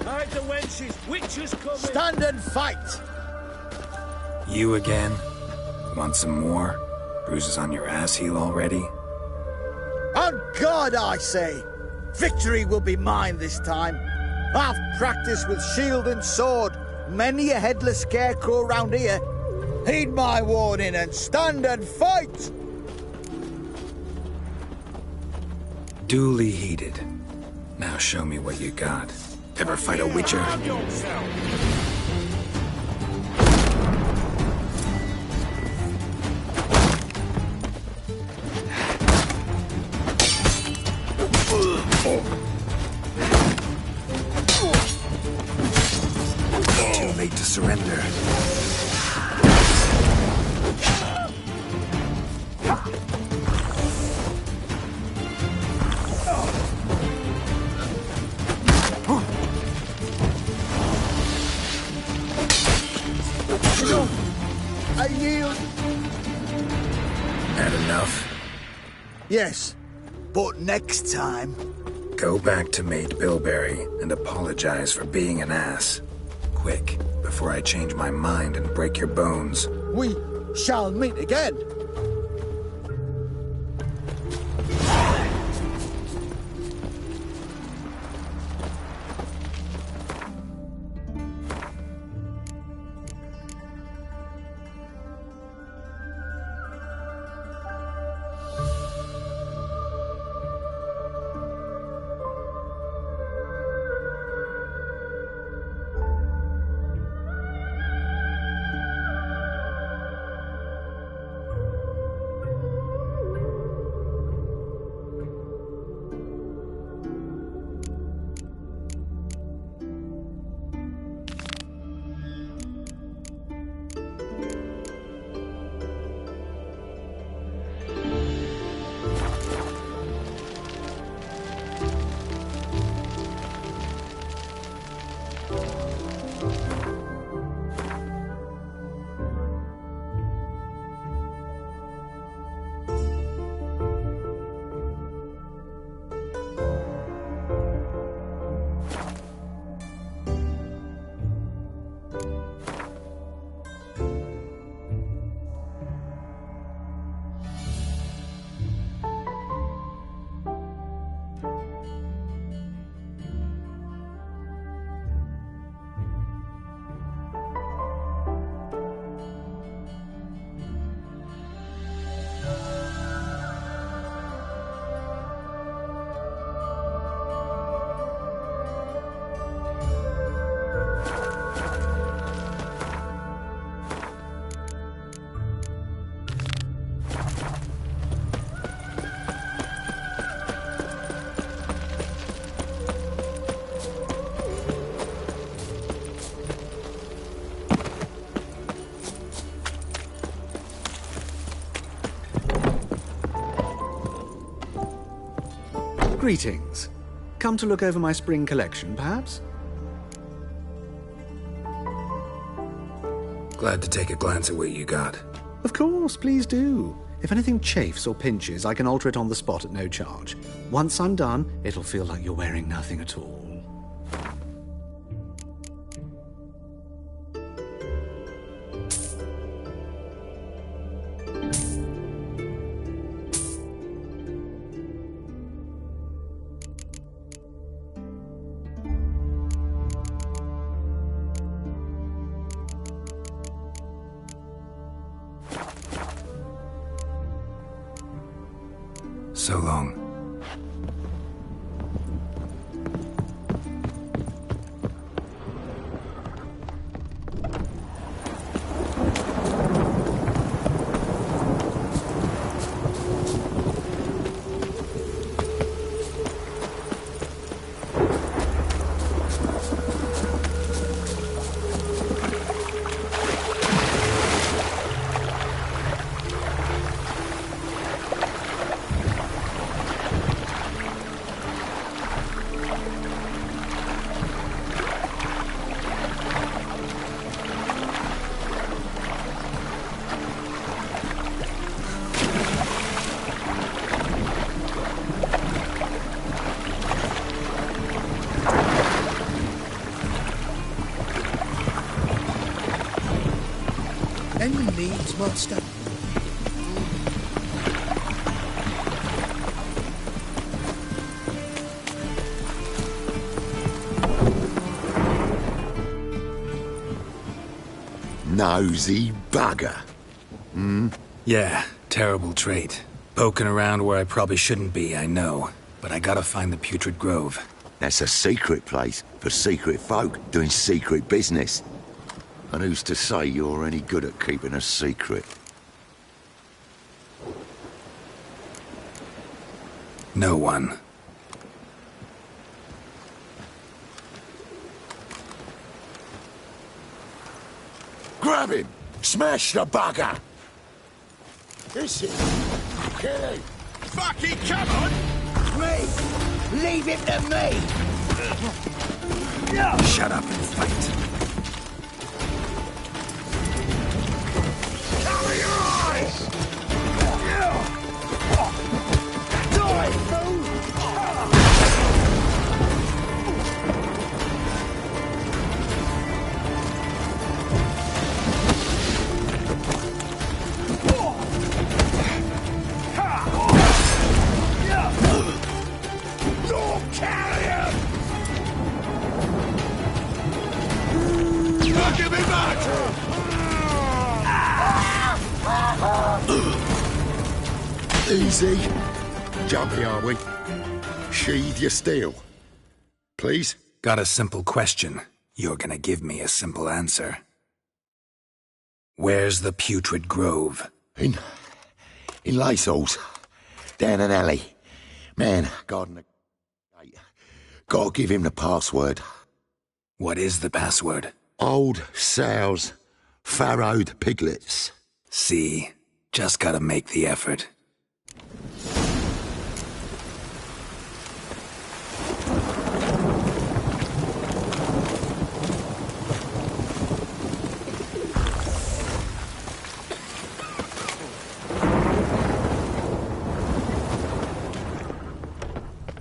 Hide the wenches! Witches coming! Stand and fight! You again? Want some more? Bruises on your ass heel already? On God, I say! Victory will be mine this time. I've practiced with shield and sword. Many a headless scarecrow round here. Heed my warning and stand and fight! Duly heeded. Now show me what you got. Ever fight a witcher? Too late to surrender. I yield. Had enough? Yes, but next time. Go back to Maid Bilberry and apologize for being an ass. Quick, before I change my mind and break your bones. We shall meet again. Greetings. Come to look over my spring collection, perhaps? Glad to take a glance at what you got. Of course, please do. If anything chafes or pinches, I can alter it on the spot at no charge. Once I'm done, it'll feel like you're wearing nothing at all. So long. many needs, master. Nosy bugger. Yeah, terrible trait. Poking around where I probably shouldn't be, I know. But I gotta find the Putrid Grove. That's a secret place for secret folk doing secret business. And who's to say you're any good at keeping a secret? No one. Grab him! Smash the bugger! This is... Kill him! Fucking come on! Me! Leave him to me! Shut up and fight. Cover your eyes! Die, fool! Give me back! Easy. Jumpy, are we? Sheathe your steel. Please? Got a simple question. You're gonna give me a simple answer. Where's the Putrid Grove? In Lacehalls. Down an alley. Man, guarding the gate. Gotta give him the password. What is the password? Old sows, farrowed piglets. See, just gotta make the effort.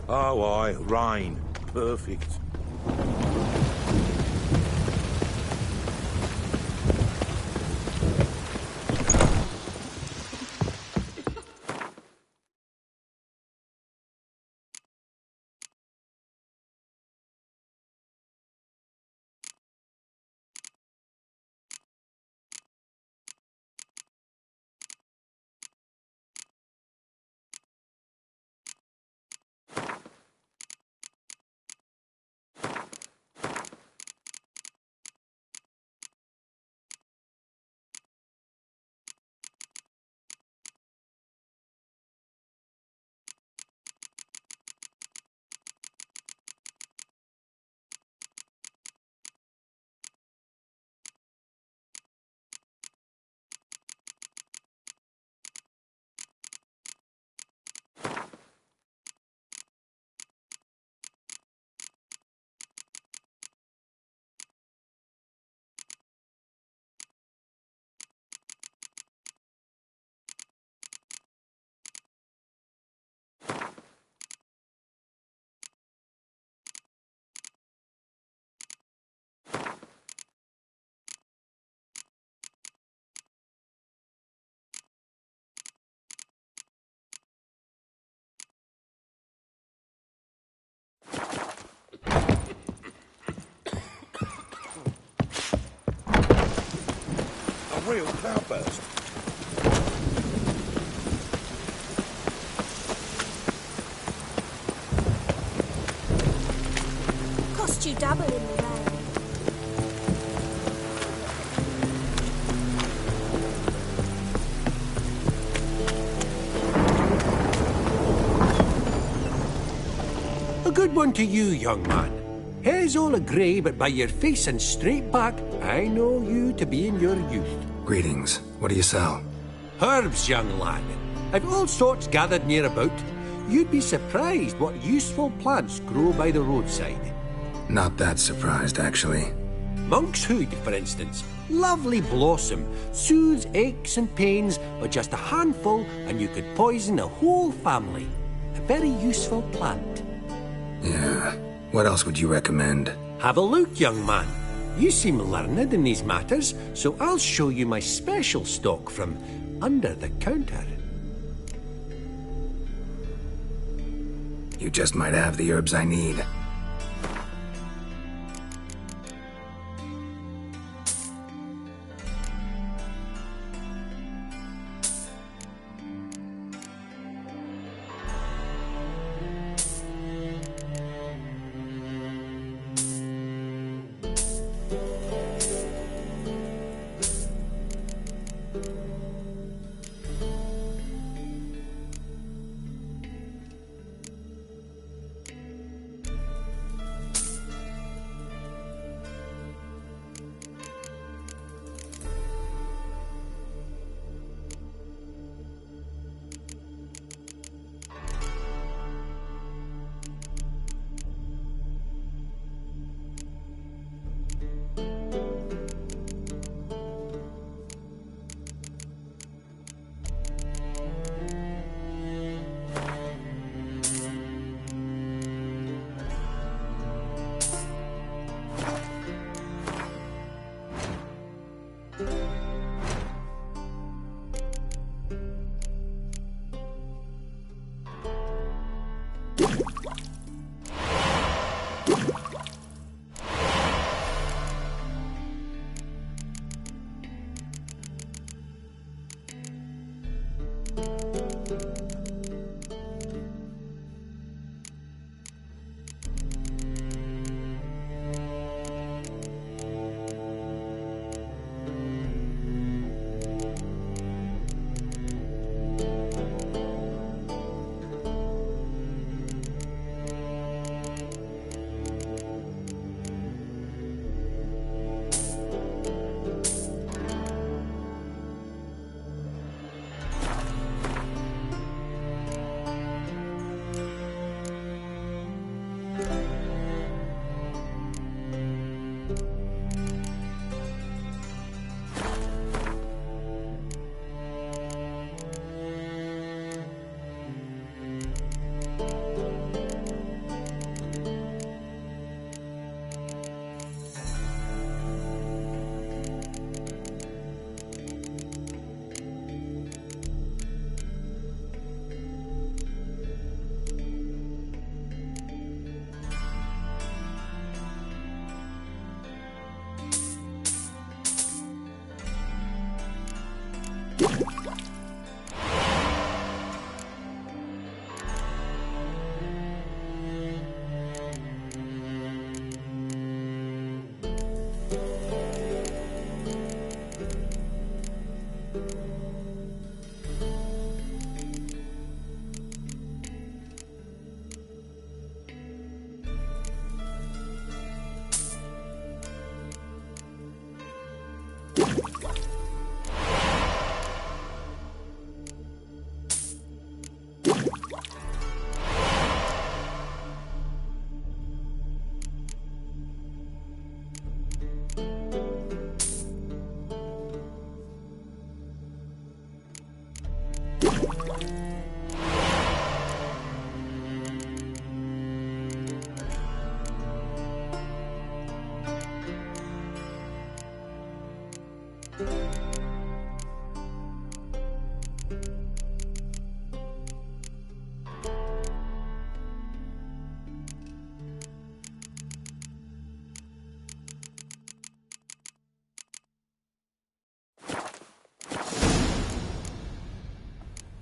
Oh, aye, rain. Perfect. Real cloudburst. Cost you double in the rain. A good one to you, young man. Hair's all a-grey, but by your face and straight back, I know you to be in your youth. Greetings. What do you sell? Herbs, young lad. I've all sorts gathered near about. You'd be surprised what useful plants grow by the roadside. Not that surprised, actually. Monk's hood, for instance. Lovely blossom. Soothes aches and pains, but just a handful and you could poison a whole family. A very useful plant. Yeah. What else would you recommend? Have a look, young man. You seem learned in these matters, so I'll show you my special stock from under the counter. You just might have the herbs I need.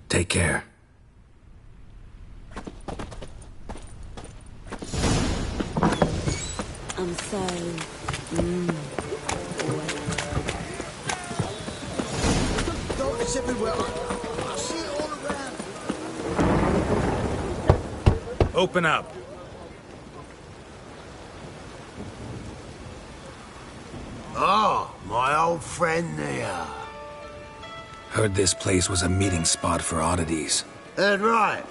Take care. I'm so... Darkness everywhere. I see it all around. Open up. Oh, my old friend there. Heard this place was a meeting spot for oddities. Right.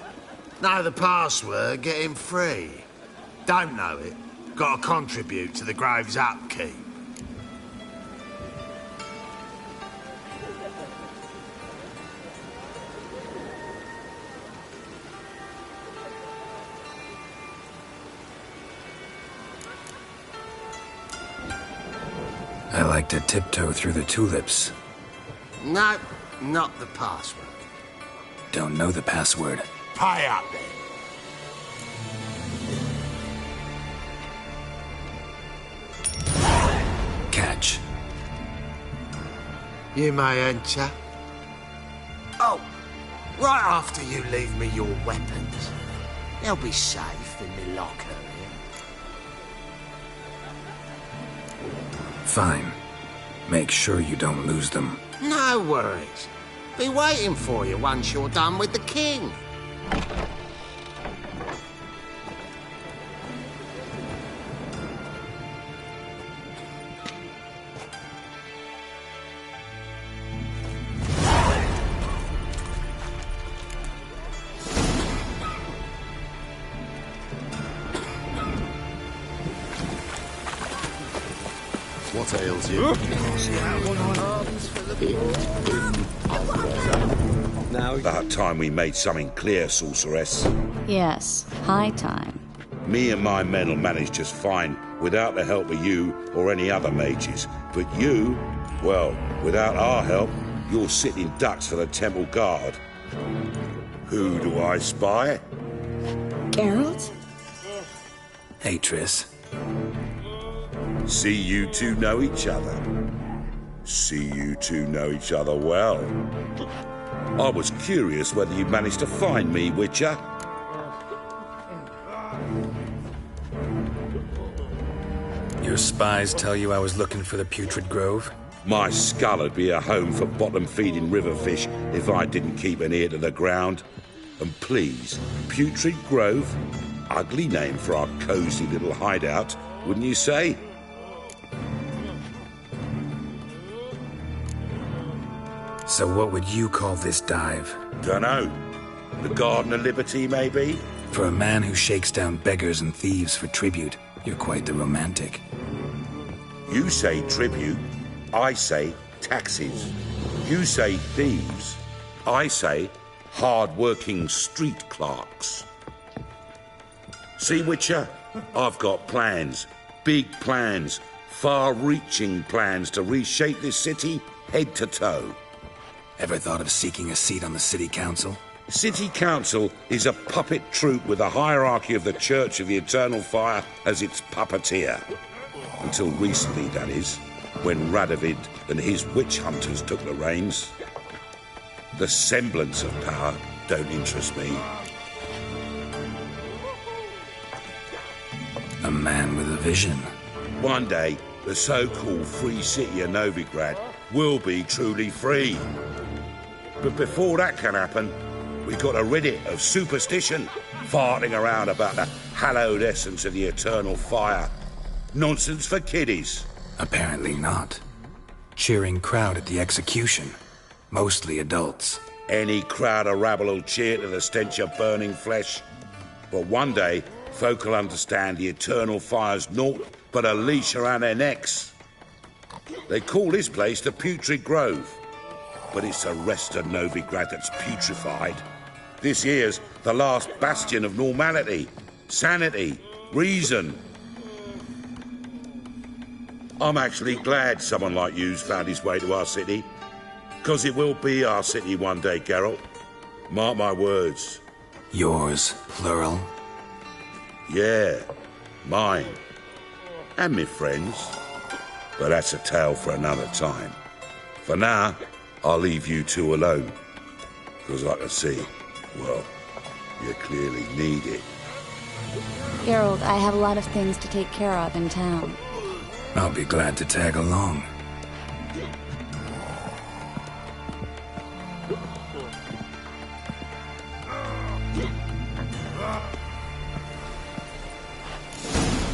Know the password, get him free. Don't know it, gotta contribute to the Grave's upkeep. like to tiptoe through the tulips. No, not the password. Don't know the password. Pay up then. Catch. You may enter. Oh, right after you leave me your weapons. They'll be safe in my locker here. Fine. Make sure you don't lose them. No worries. Be waiting for you once you're done with the king. What ails you? Now, about time we made something clear, sorceress. Yes, high time. Me and my men will manage just fine without the help of you or any other mages. But you, well, without our help, you're sitting ducks for the temple guard. Who do I spy? Geralt? Hey, Triss. See you two know each other. See you two know each other well. I was curious whether you managed to find me, Witcher. Your spies tell you I was looking for the Putrid Grove? My skull would be a home for bottom-feeding river fish if I didn't keep an ear to the ground. And please, Putrid Grove? Ugly name for our cosy little hideout, wouldn't you say? So what would you call this dive? Dunno. The Garden of Liberty, maybe? For a man who shakes down beggars and thieves for tribute, you're quite the romantic. You say tribute, I say taxes. You say thieves, I say hard-working street clerks. See, Witcher, I've got plans, big plans, far-reaching plans to reshape this city head to toe. Ever thought of seeking a seat on the city council? City council is a puppet troupe with the hierarchy of the Church of the Eternal Fire as its puppeteer. Until recently, that is, when Radovid and his witch hunters took the reins. The semblance of power don't interest me. A man with a vision. One day, the so-called free city of Novigrad will be truly free. But before that can happen, we've got to rid it of superstition, farting around about the hallowed essence of the eternal fire. Nonsense for kiddies. Apparently not. Cheering crowd at the execution. Mostly adults. Any crowd of rabble will cheer to the stench of burning flesh. But one day, folk will understand the eternal fire's naught but a leash around their necks. They call this place the Putrid Grove. But it's the rest of Novigrad that's putrefied. This here's the last bastion of normality, sanity, reason. I'm actually glad someone like you's found his way to our city. Because it will be our city one day, Geralt. Mark my words. Yours, plural? Yeah, mine. And me friends. But that's a tale for another time. For now, I'll leave you two alone. Because I can see, well, you clearly need it. Geralt, I have a lot of things to take care of in town. I'll be glad to tag along.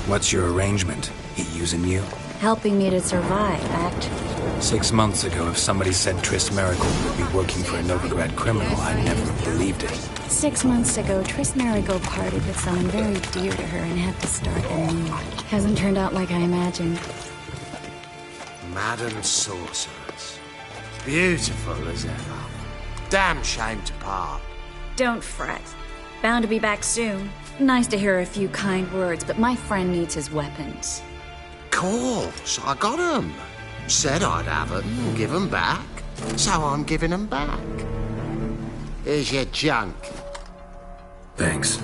What's your arrangement? He using you? Helping me to survive, actually. 6 months ago, if somebody said Triss Marigold would be working for a Novigrad criminal, I'd never have believed it. 6 months ago, Triss Marigold parted with someone very dear to her and had to start anew. Hasn't turned out like I imagined. Madam Sorceress. Beautiful as ever. Damn shame to part. Don't fret. Bound to be back soon. Nice to hear a few kind words, but my friend needs his weapons. Course, I got 'em. Said I'd have 'em and give 'em back. So I'm giving 'em back. Here's your junk. Thanks.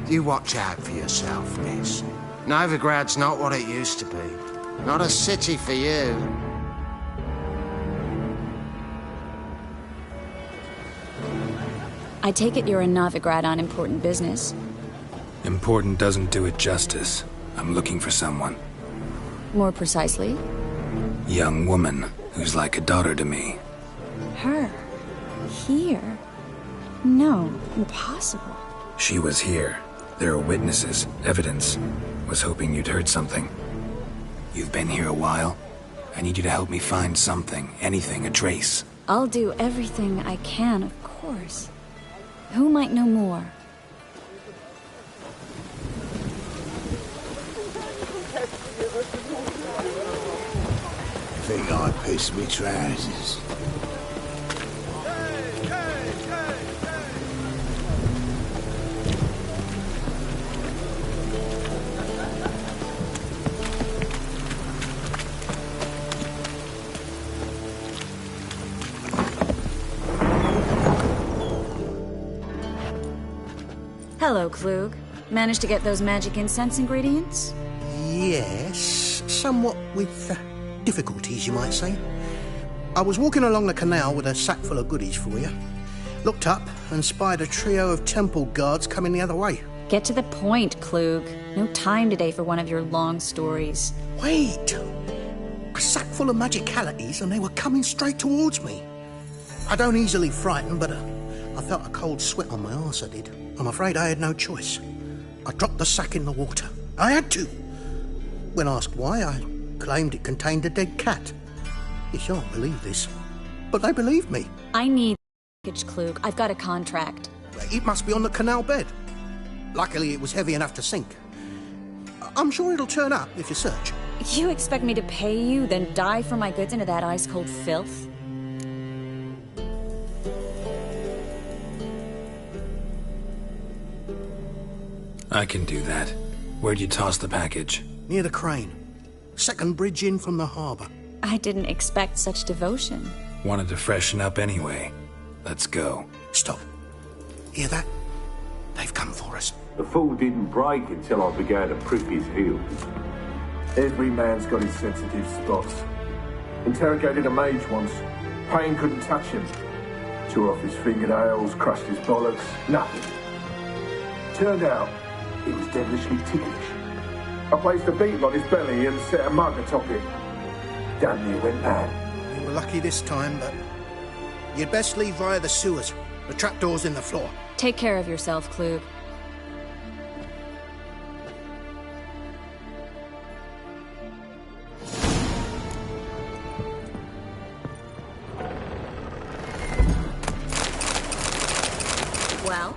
You watch out for yourself, miss. Novigrad's not what it used to be. Not a city for you. I take it you're in Novigrad on important business. Important doesn't do it justice. I'm looking for someone. More precisely? Young woman who's like a daughter to me. Her? Here? No, impossible. She was here. There are witnesses, evidence. Was hoping you'd heard something. You've been here a while. I need you to help me find something, anything, a trace. I'll do everything I can, of course. Who might know more? Think I pissed me trousers. Hello, Klug. Managed to get those magic incense ingredients? Yes, somewhat with difficulties, you might say. I was walking along the canal with a sack full of goodies for you. Looked up and spied a trio of temple guards coming the other way. Get to the point, Klug. No time today for one of your long stories. Wait! A sack full of magicalities and they were coming straight towards me. I don't easily frighten, but I felt a cold sweat on my arse, I did. I'm afraid I had no choice. I dropped the sack in the water. I had to. When asked why, I claimed it contained a dead cat. You shan't believe this, but they believed me. I need package, Klug. I've got a contract. It must be on the canal bed. Luckily, it was heavy enough to sink. I'm sure it'll turn up if you search. You expect me to pay you, then dive for my goods into that ice-cold filth? I can do that. Where'd you toss the package? Near the crane. Second bridge in from the harbour. I didn't expect such devotion. Wanted to freshen up anyway. Let's go. Stop. Hear that? They've come for us. The fall didn't break until I began to prick his heels. Every man's got his sensitive spots. Interrogated a mage once. Pain couldn't touch him. Tore off his fingernails, crushed his bollocks. Nothing. Turned out, he was devilishly ticklish. I placed a beetle on his belly and set a mug atop it. Damn near went mad. You were lucky this time, but you'd best leave via the sewers. The trapdoor's in the floor. Take care of yourself, Klug. Well?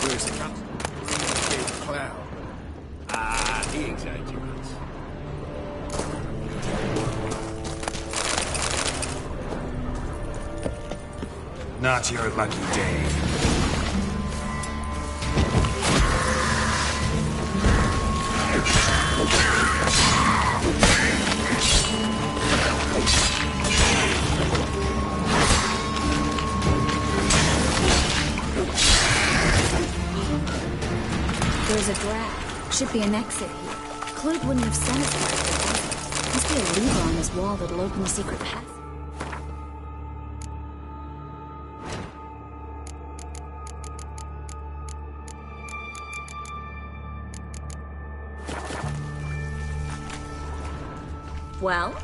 Where's the captain? Dead cloud. Ah, he exaggerates. Not your lucky day. There's a drag. Should be an exit here. Klug wouldn't have sent us back there. Must be a lever on this wall that'll open the secret path. Well?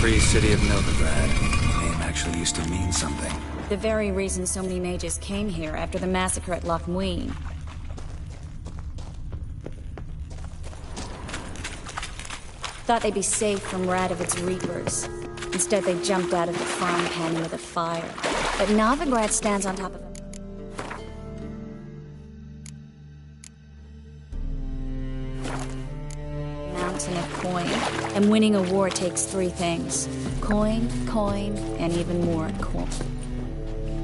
Free City of Novigrad. The name actually used to mean something. The very reason so many mages came here after the massacre at Loch Muin. Thought they'd be safe from Radovid's reapers. Instead, they jumped out of the farm canyon with a fire. But Novigrad stands on top of a mountain of coin. And winning a war takes 3 things. Coin, and even more coin.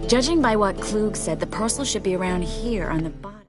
Judging by what Klug said, the parcel should be around here on the bottom.